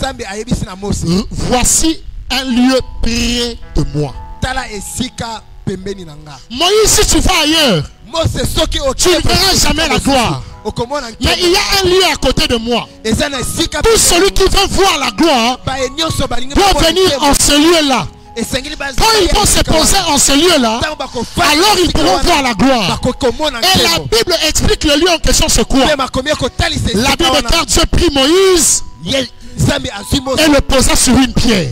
voici un lieu près de moi. Moïse, si tu vas ailleurs, tu ne verras jamais la gloire. Mais il y a un lieu à côté de moi. Tout celui qui veut voir la gloire doit venir en ce lieu-là. Quand ils vont se poser en ce lieu-là, alors ils pourront voir la gloire. Et la Bible explique le lieu en question c'est quoi. La Bible déclare, Dieu prit Moïse et le posa sur une pierre.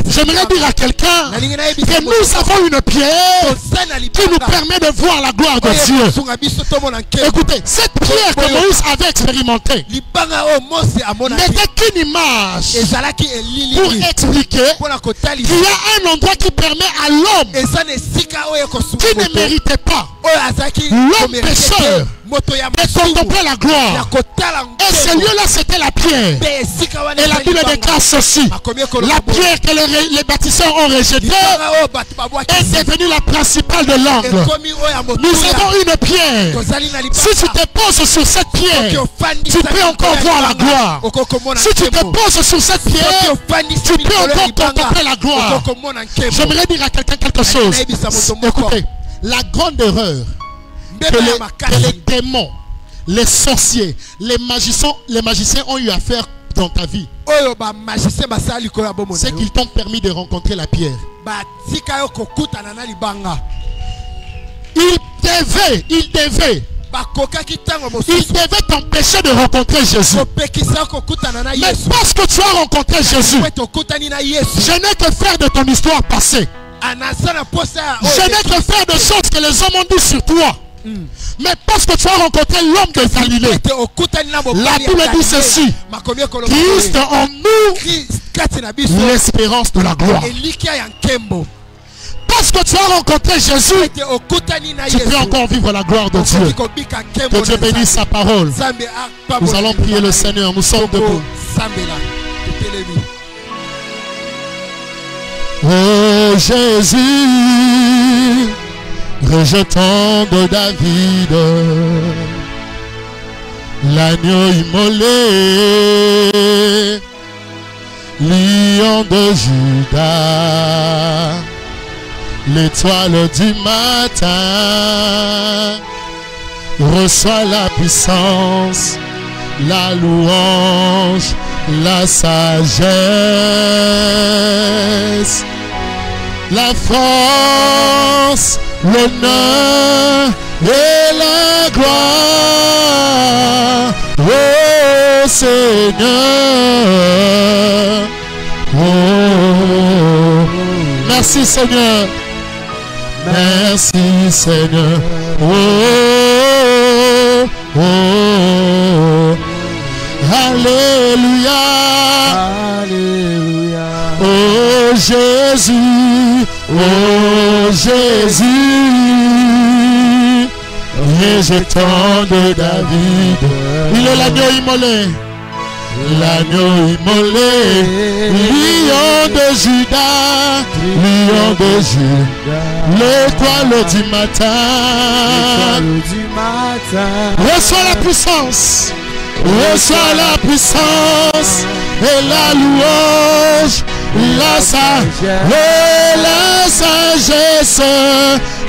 J'aimerais dire à quelqu'un que nous avons une pierre qui nous permet de voir la gloire de Dieu. Écoutez, cette pierre que Moïse avait expérimentée n'était qu'une image pour expliquer qu'il y a un endroit qui permet à l'homme qui ne méritait pas, l'homme pécheur, de contempler la gloire. Et ce lieu-là, c'était la pierre. Et la Bible déclare ceci: la pierre que les bâtisseurs ont rejetée est devenue la principale de l'angle. Nous avons une pierre. Si tu te poses sur cette pierre, tu peux encore voir la gloire. Si tu te poses sur cette pierre, tu peux encore contempler la gloire. J'aimerais dire à quelqu'un quelque chose. Écoutez, la grande erreur que les démons, les sorciers, les magiciens ont eu à faire dans ta vie, c'est qu'ils t'ont permis de rencontrer la pierre. Ils devaient t'empêcher de rencontrer Jésus. Mais parce que tu as rencontré Jésus, je n'ai que faire de ton histoire passée. Je n'ai que faire de choses que les hommes ont dit sur toi. Mais parce que tu as rencontré l'homme de Galilée, la Bible dit ceci: Christ en nous, l'espérance de la gloire. Parce que tu as rencontré Jésus, tu peux encore vivre la gloire de Dieu. Que Dieu bénisse sa parole. Nous allons prier le Seigneur. Nous sommes debout. Oh Jésus, rejetant de David, l'agneau immolé, lion de Juda, l'étoile du matin, reçois la puissance, la louange, la sagesse, la force, l'honneur et la gloire, ô Seigneur. Oh, merci Seigneur. Merci Seigneur. Oh, oh, alléluia. Alléluia. Oh Jésus. Jésus, oh Jésus, rejetant de David. Il est l'agneau immolé. L'agneau immolé, lion de Judas, lion de Judas, l'étoile du matin, reçois la puissance, reçois la puissance et la louange, la sagesse,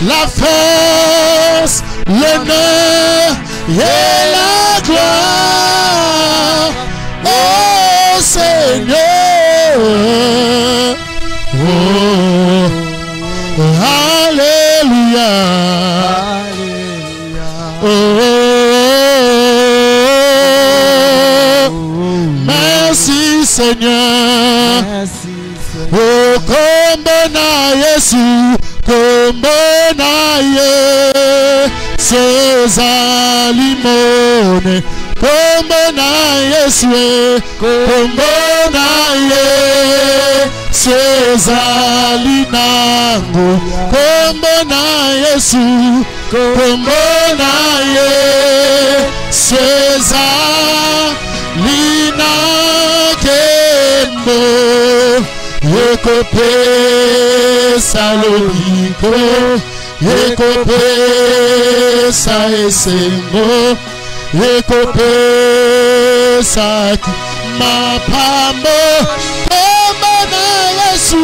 la force, l'honneur et la gloire. Oh Seigneur, oh, alléluia, oh, merci Seigneur, oh, comme na Jésus, comme na ces aliments. Comme na Yesu, comme na ces alinango, comme na Yesu, comme na ces alinakembo, yekope saloniko, yekope sa esengo. Ekopesaki mapambo komona Yesu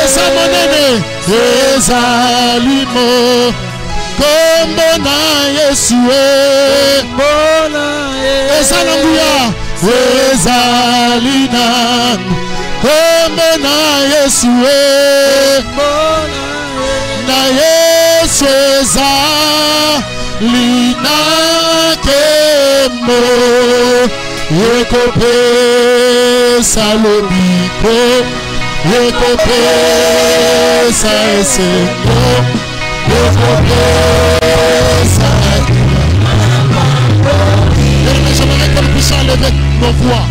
eza monene ezalimo komona Yesu eza nanguya ezalinangu komona Yesu na Yesu eza linakemo ekopesa lobiko ekopesa esengo ekopesa. J'aimerais que nous puissions lever nos voix.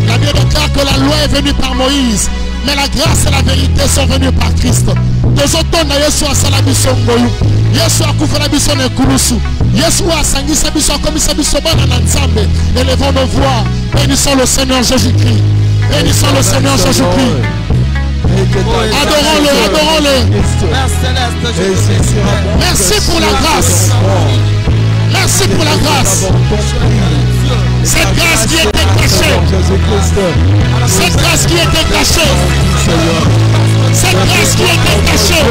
La Bible déclare que la loi est venue par Moïse, mais la grâce et la vérité sont venues par Christ. Yesu akufela biso na ekulusu. Yesu asangisa biso akomisa biso bana na Nzambe. Élevons nos voix. Bénissons le Seigneur Jésus-Christ. Bénissons le Seigneur Jésus-Christ. Adorons-le, adorons-le. Merci pour la grâce. Merci pour la grâce. Cette grâce qui était cachée. Cette grâce qui était cachée. Cette grâce qui était cachée.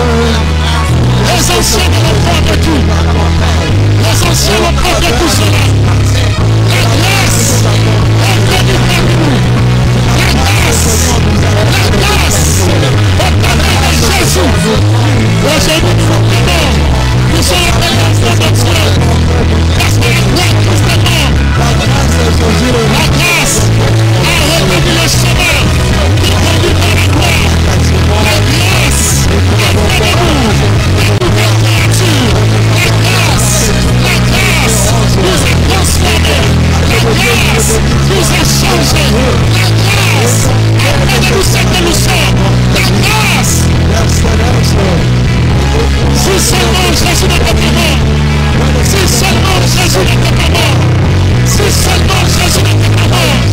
Les anciens ne l'ont de tout. Les anciens n'ont pas de tout cela. La grâce est venue parmi nous. La grâce au travers de Jésus. Aujourd'hui nous vous prions. Nous sommes appelés enfants de Dieu. Parce que la grâce justement. La grâce a retenu le chemin qui conduit vers la gloire. La grâce est près de nous. La grâce nous a transformés. La grâce nous a changés. La grâce a fait de nous ce que nous sommes. La grâce. Si seulement Jésus n'était pas mort. Si seulement Jésus n'était pas mort. Si seulement Jésus n'était pas mort.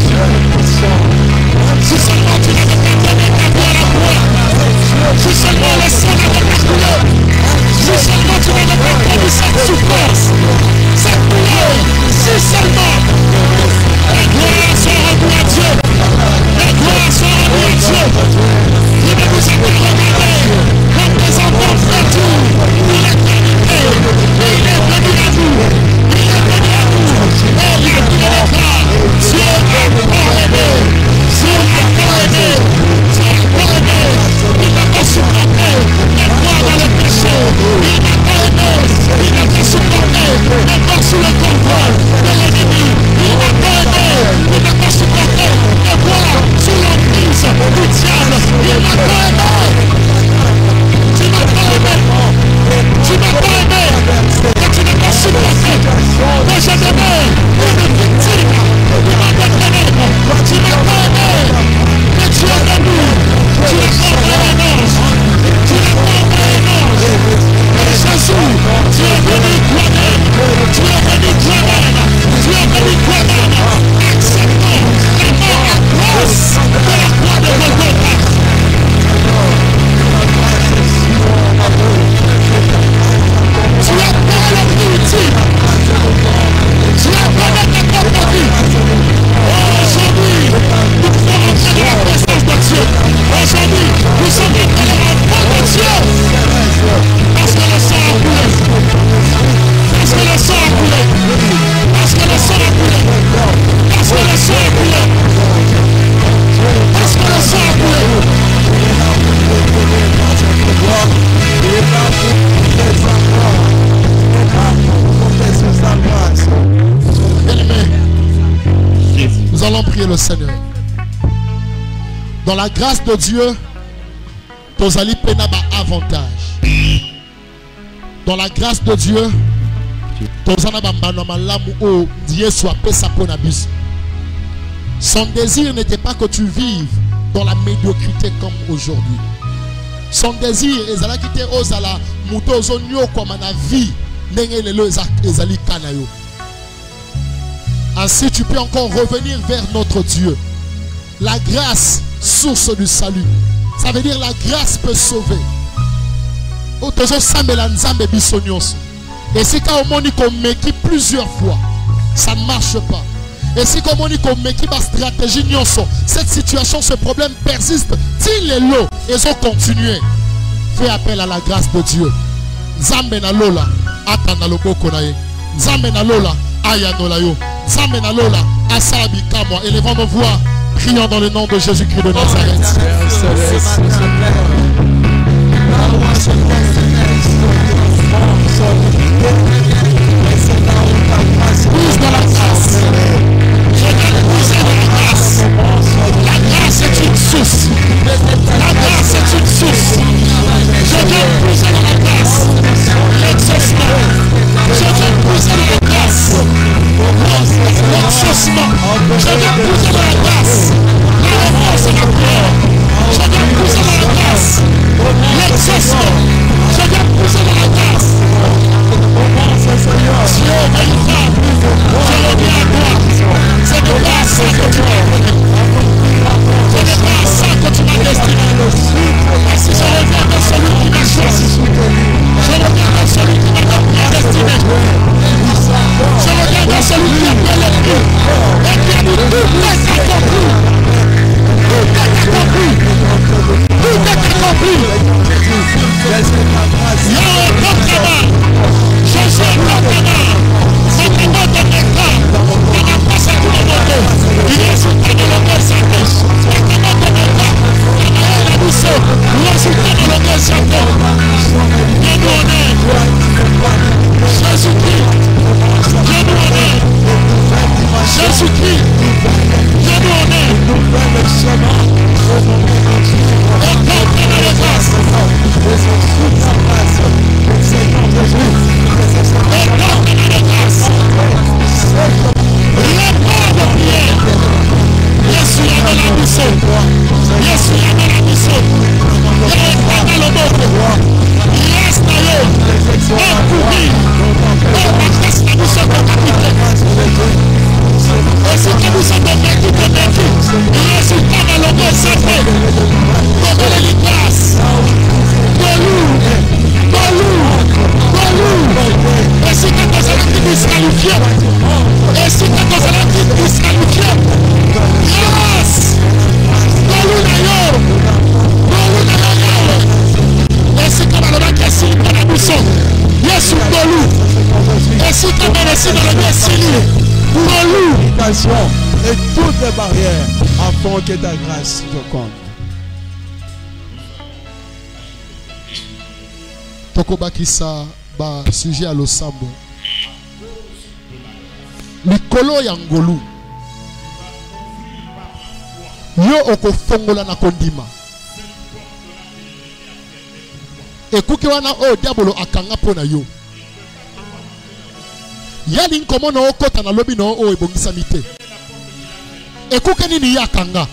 Si seulement tu n'avais pas donné ta vie à la croix. Si seulement le sang n'avait pas coulé. Si seulement tu n'avais pas connu cette souffrance, cette douleur, si seulement les gloires sont rendues à Dieu, les gloires sont rendues à Dieu, il ne vous a pas regardé comme des enfants perdus pour l'éternité, et il est venu à nous, il est venu à nous, et il est venu à nous, Dieu a encore aimé, Dieu a encore aimé, Dieu a encore aimé, il n'a pas supporté les gloires dans le péché, il n'a pas aimé, il n'a pas supporté les morts sous le contrôle de l'ennemi, il n'a pas aimé, il n'a pas supporté les morts sous l'emprise du diable, il n'a pas aimé. Tu n'as pas aimé, tu n'as pas aimé, et tu n'as pas supporté que je demeure une victime, tu m'as donné, tu m'as glorifier le Seigneur. Dans la grâce de Dieu, tozali pena ba avantage. Dans la grâce de Dieu, tozana ba mbano malamu o Yesu apesa pona biso. Son désir n'était pas que tu vives dans la médiocrité comme aujourd'hui. Son désir ezalaki te ozala muto ozonyo comme na vie ndenge lelo ezali kanayo. Ainsi tu peux encore revenir vers notre Dieu. La grâce, source du salut. Ça veut dire la grâce peut sauver. Et si quand on dit qu'on méquille plusieurs fois, ça ne marche pas. Et si comme on dit qu'on méquille ma stratégie, cette situation, ce problème persiste. S'il est là, ils ont continué. Fais appel à la grâce de Dieu. Zambe na lola, atana loboko na ye. Zambe na lola, ayano yo. Zambe na lola, asabi kamwa. Élevons nos voix, prions dans le nom de Jésus-Christ de Nazareth. Pousse dans la grâce. Je viens pousser dans la grâce. La grâce est une source. La grâce est une source. Je viens pousser dans la grâce. L'exaucement. Je viens pousser dans la grâce. L'exaucement. Je viens pousser dans la grâce. La réponse est la prière. Je viens pousser dans la grâce. L'exaucement. Je viens pousser dans la grâce. Dieu véritable, je reviens à toi. Ce n'est pas à ça que tu m'as donné. Ce n'est pas à ça que tu m'as destiné. Et si je reviens vers celui qui m'a choisi, je reviens vers celui qui m'a destiné. Je reviens vers celui qui a fait le prix et qui a dit tout est accompli. Tout est accompli. Tout est accompli. Yahweh proclama. Jésus est proclama. C'est le mot de l'écran. On n'a pas ça tout le monde. Il est résultat de l'homme santé. C'est le mot de l'écran. On a eu la douce. Résultat de l'homme santé. Dieu nous honnête. Jésus-Christ. Dieu nous honnête. Jésus-Christ. Dieu nous honnête. Et quand on a le grâce. Et quand on a le grâce. Réponds de prière. Yesu ya de la mission. Yesu ya de la mission. Yahweh prend le mot. Yes na yo. Et courir. Et la grâce na mission de capitaine. Et si que nous sommes vécus de vécu, Yesu prend le mot sacré. Comme les grâces. De loup. De loup. De loup. Et si que nous allons disqualifier. Et si que nous allons disqualifier. Grâce. De loup na yo. De loup na yo. Et si que nous allons casser dans la boussole. Yesu de loup. Et si que nous allons dans le Messie. Et toutes les barrières afin que ta grâce te compte. Tokobakisa ba sujet à l'osambo. Mikolo ya ngolu. Yo okofongola na kondima. Ekuke wana o diabolo akanga pona yo. Yali nkomo na okota na lobi na o ebongisa mite. Ekuke nini yakanga.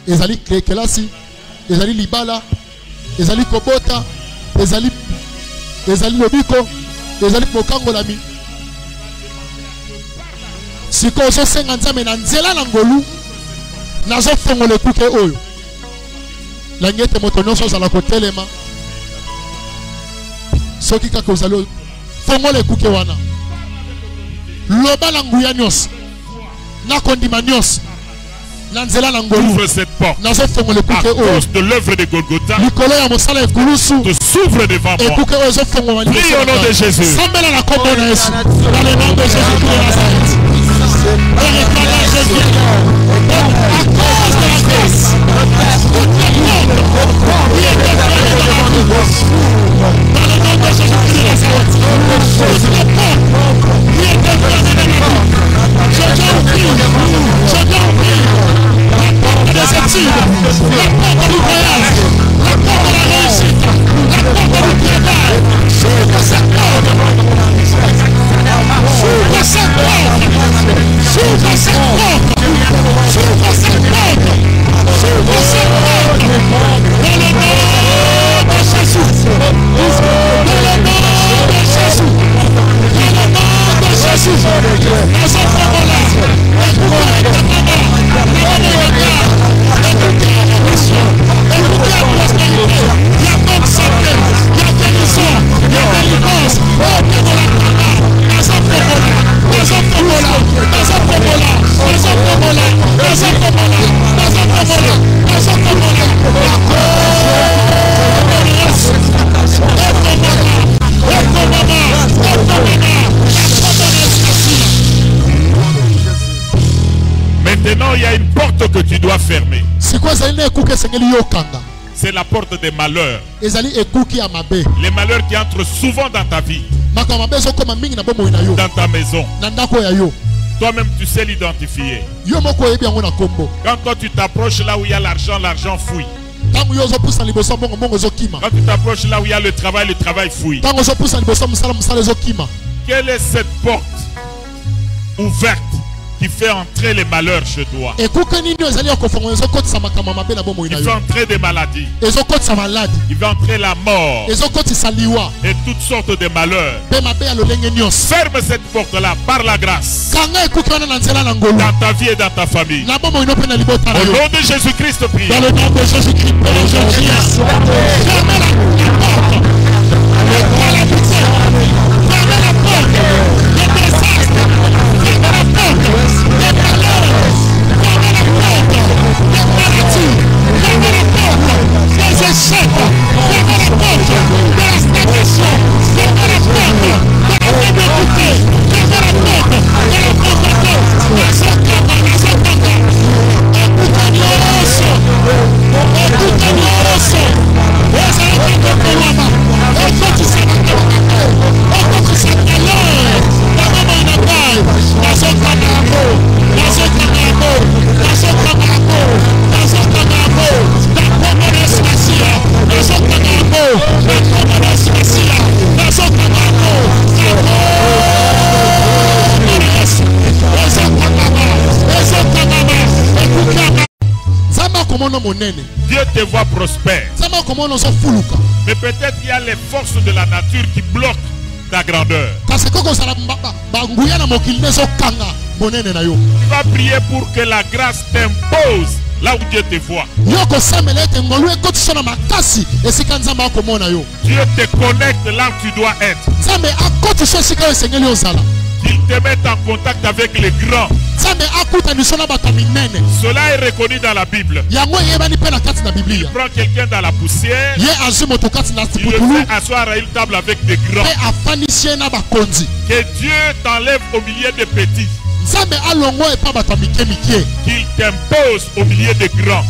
Ezali kelasi, ezali libala, ezali kobota, ezali lobiko, ezali mokango lami. Siko zo senga nzambe na nzela na ngolu. Nazo fongola ekuke oyo. La ngete moto nyonso za la kotelema. Soki kaka ozalo fongola ekuke wana. Loba la nguya nyos na kondima nyos na nzela na ngolu. Ouvre cette porte na zo fongola ekuke à oyo cause de l'œuvre de Golgotha. likolo ya mosala ekulusu Te s'ouvre devant moi. ekuke oyo zo fongola Prie au nom de Jésus. sambela na kombo na Yesu dans le nom de Jésus de Nazareth. Et réclame Jésus à cause de la grâce toute la porte qui était fermée devant nous dans le nom de Jésus de Nazareth. Toute la porte qui était fermée devant nous. Je t'en prie. réussite, la porte du voyage, la porte de la réussite, la porte du travail. J'ouvre cette porte. J'ouvre cette porte. J'ouvre cette porte. J'ouvre cette porte. J'ouvre cette porte. Dans le nom de Jésus. Dans le nom de Jésus. Dans le nom de Jésus. Dans ce moment-là, Maintenant, il y a une porte que tu dois fermer. C'est la porte des malheurs. Les malheurs qui entrent souvent dans ta vie, dans ta maison. Toi-même, tu sais l'identifier. Quand toi, tu t'approches là où il y a l'argent, l'argent fouille. Quand tu t'approches là où il y a le travail fouille. Quelle est cette porte ouverte qui fait entrer les malheurs chez toi? Il fait entrer des maladies. Il fait entrer la mort et toutes sortes de malheurs. Ferme cette porte-là par la grâce dans ta vie et dans ta famille. Au nom de Jésus-Christ, prie. Dans le nom de Jésus-Christ, fermez la porte. Fermez la porte. Fermez la porte. Les désastres. Fermez la porte. Les malheurs. Fermez la porte. Les maladies. Fermez la porte. Les échecs. Fermez la porte. De la stagnation. Fermez la porte. De la médiocrité. Fermez la porte. De la pauvreté. La sotana. La sotana. Écoutez-nous. Dieu te voit prospère. Mais peut-être il y a les forces de la nature qui bloquent ta grandeur. Tu vas prier pour que la grâce t'impose là où Dieu te voit. Dieu te connecte là où tu dois être. Qu'il te mette en contact avec les grands. Cela est reconnu dans la Bible. Il prend quelqu'un dans la poussière. Il le fait asseoir à une table avec des grands. Que Dieu t'enlève au milieu des petits. Qu'il t'impose au milieu des grands.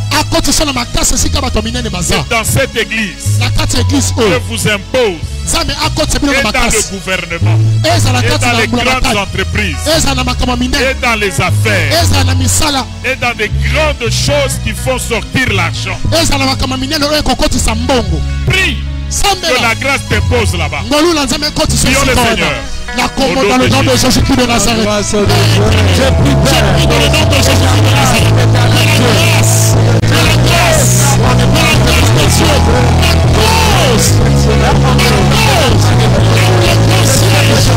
Et dans cette église, Dieu vous impose. Et dans le gouvernement, et dans les grandes entreprises, et dans les affaires, et dans des grandes choses qui font sortir l'argent. Prie que la grâce t'impose là-bas. Prions le Seigneur. Dans le nom de Jésus-Christ de Nazareth. Je prie dans le nom de Jésus-Christ de Nazareth. La grâce de Dieu. La cause. Là où les grands sièges.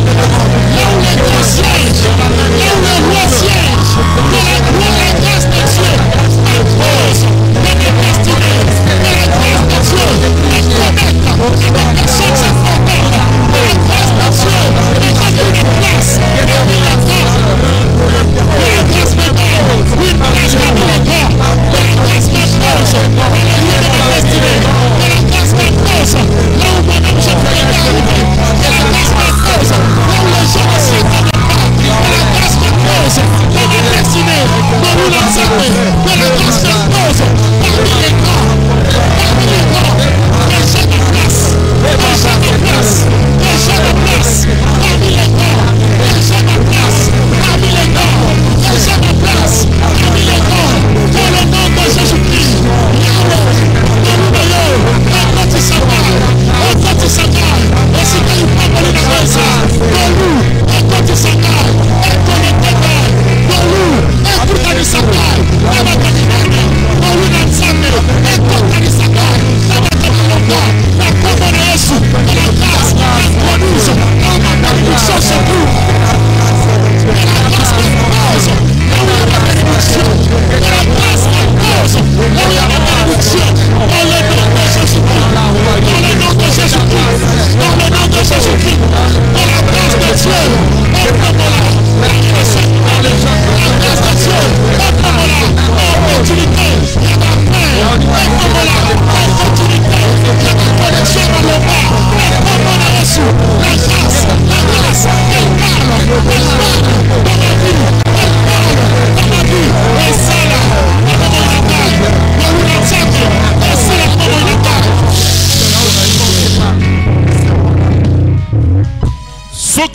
Là où les grands sièges. Là où les rois siègent. De la grâce de Dieu. La cause de mes destinées. De la grâce de Dieu. Les connecte avec les choses importantes. De la grâce de Dieu. Une place, une place maintenant, une place parmi les grands,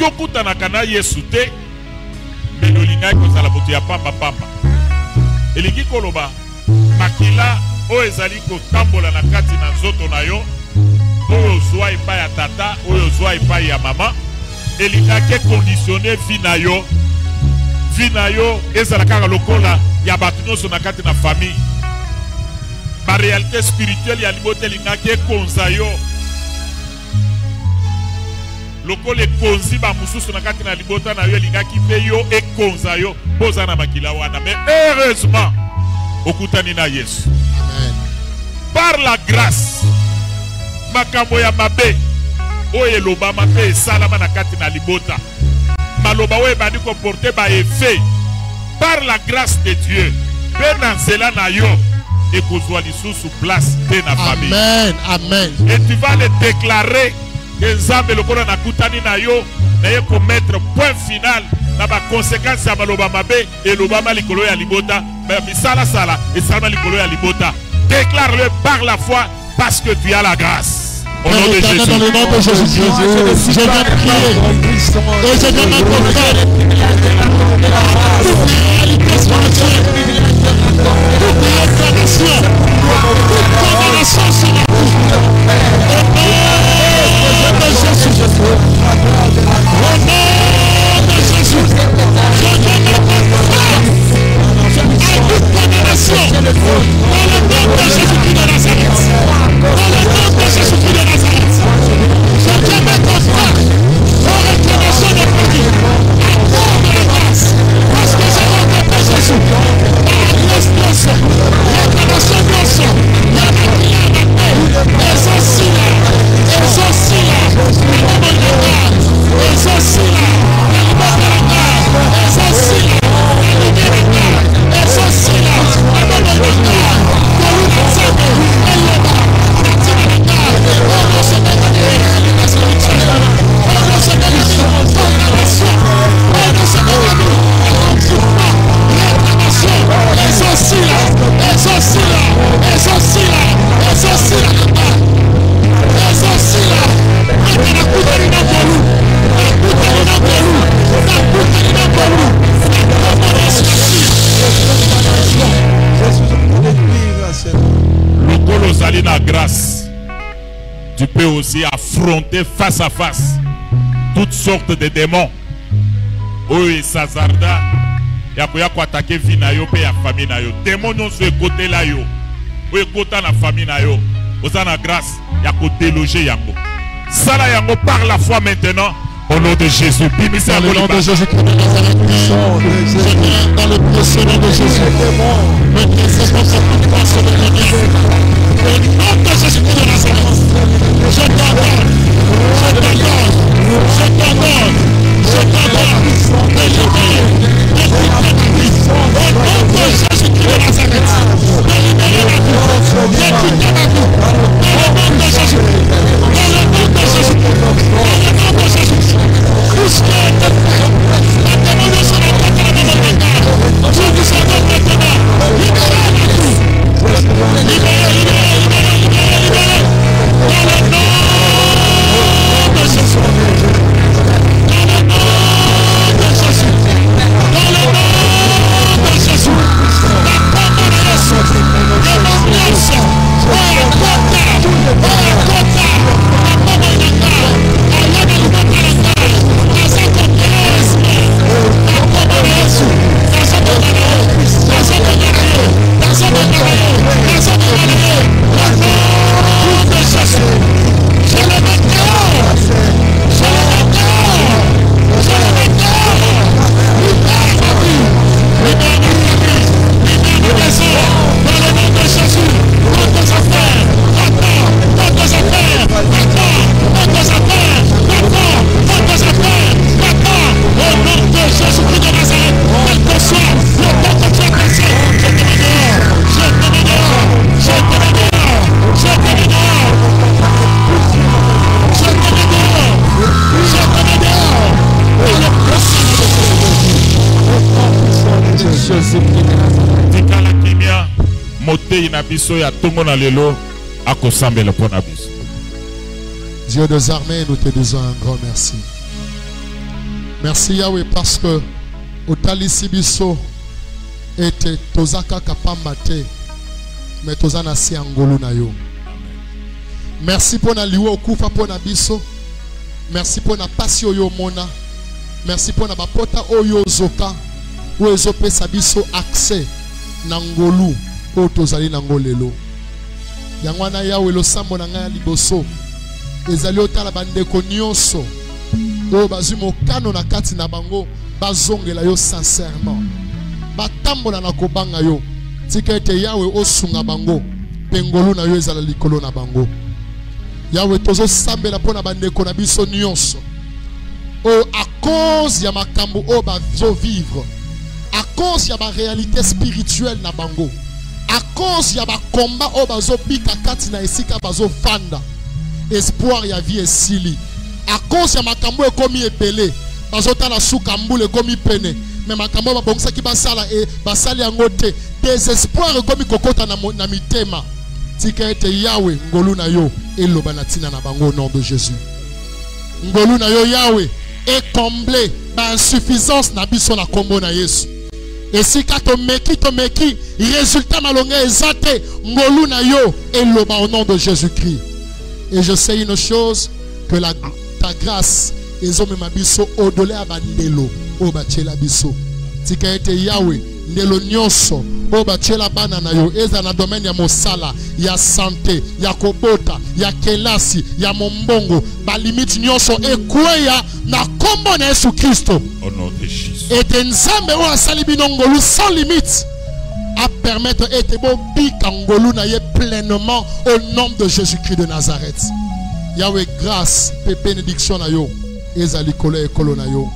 tokutanaka na Yesu te me olingaki kozala moto ya pamba elingi koloba makila oyo ezali kotambola na kati na nzoto na yo oyo ozwa epai ya tata oyo ozwa epai ya mama elingaki ekonditione vi na yo ezala kaka lokola ya bato nyonso na kati na famille barealité spirituelle ya libota elingaki ekonza yo lokola ekonzi bamosusu na kati na libota na yo elingaki mpe yo ekonza yo boza na makila wana mais heureusement okutani na Yesu. Amen. Par la grâce makambo ya mabe oyo elobama mpe esalama na kati na libota maloba oyo ebandi komporte baefe par la grâce de Dieu mpe na nzela na yo ekozwa lisusu place te na famille. Amen. Amen. Et tu vas le déclarer que Nzambe lokola na kutani na yo na ye komettre point final na ba conséquence ya maloba mabe elobama likolo ya libota misala sala esalama likolo ya libota. Déclare-le par la foi parce que tu as la grâce. Au nom de Jésus. Dans le nom de Jésus, je viens prier et je viens m'accorder toute réalité spirituelle, toute réincarnation, toute condamnation sur la vie. Au nom de Jésus, au nom de Jésus, je viens m'accorder à toute condamnation dans le nom de Jésus-Christ de Nazareth. Dans le nom de Jésus-Christ de Nazareth, je viens mettre fin aux réclamations de famille, à cause de la grâce, parce que j'ai rencontré Jésus. Par l'expression, réclamation de sang, il y a la prière de paix, et ceci là, et ceci là, la maman de la garde, et ceci là, la maman de la garde, et ceci là, la lumière de la garde, et ceci là, la maman de la garde, pour une ensemble, elle est là. La grâce, tu peux aussi affronter face à face toutes sortes de démons. Oui, Sazarda, ya koya ko attaquer vie na yo pe ya famille na yo. Démon non se côté la yo. Oui, côté na famille na yo. Oza na grâce, ya ko déloger yango. Sala yango par la foi maintenant. Au nom de Jésus, dans le nom de Jésus, dans le précieux nom de Jésus, maîtrisez votre puissance de la vie. Au nom de Jésus de Nazareth, je t'ordonne, je t'ordonne, je t'ordonne, je t'ordonne de libérer, de quitter ma vie. Au nom de Jésus de Nazareth, de libérer ma vie, de quitter ma vie. Dans le nom de Jésus, dans le nom de Jésus, dans le nom de Jésus. Puisque la témoignage sur la tête de la maman de la garde, je vous ordonne maintenant, libérez ma vie. Libérez, libérez, libérez, libérez, libérez. Dans le nom de Jésus. Dans le nom de Jésus. Dans le nom de Jésus. La condamnation, l'émanation, la quota, la maman de la garde, la maman de la garde. Dieu des armées, nous te disons un grand merci. Merci Yahweh parce que otalisi biso ete tozaka kapamba te mais tozana si angolu na yo. Merci pour na liwo okufa pour na biso. Merci pour na pasi oyo mona. Merci pour na bapota oyo zoka o ezopesa biso accès na ngolu o tozali na ngolelo. Yangwana Yahweh lo sambo na ngai liboso ezali otala bandeko nyonso o bazwi mokano na kati na bango bazongela yo sincèrement batambola na kobanga yo tika ete Yahweh osunga bango pengolu na yo ezala likolo na bango. Yahweh tozo sambela pona bandeko na biso nyonso o à cause ya makambo o bazo vivre, à cause ya ba réalité spirituelle na bango, à cause ya ba combat o bazo bika kati na esika bazo fanda espoir ya vie esili, à cause ya makambo ekomi ebele bazo tala suka mbule ekomi pene mais makambo ba bongisa ki basala e basali yango te désespoir ekomi kokota na mitema tika ete Yahweh ngolu na yo eloba na tina na bango au nom de Jésus. Ngolu na yo Yahweh est comblé par insuffisance na biso na kombo na Yesu. Et si to meki résultat malonga ezate ngolu na yo eloba au nom de Jésus-Christ. Et je sais une chose que ta grâce ezomema biso au-delà bandelo o bachela biso. Tika ete Yahweh ndelo nyonso o bachela bana na yo eza na domaine ya mosala ya santé ya kobota ya kelasi ya mombongo ba limite nyonso ekweya na kombo na Yesu Kristo au nom de Jésus. Et nzambe o asali bino ngolu sans limite à permettre ete bo bika ngolu na ye pleinement au nom de Jésus-Christ de Nazareth. Yahweh grâce pe bénédiction na yo eza likolo ekolo na yo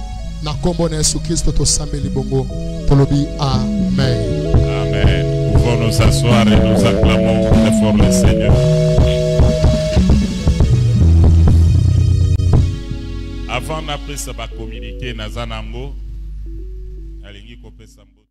na kombo na Yesu Kristo to sambeli bongo tolobi amen. Amen. Nous pouvons nous asseoir et nous acclamons très fort le Seigneur. Avant d'appeler ça va communiquer Nazanambo, alingi kopesa mbo.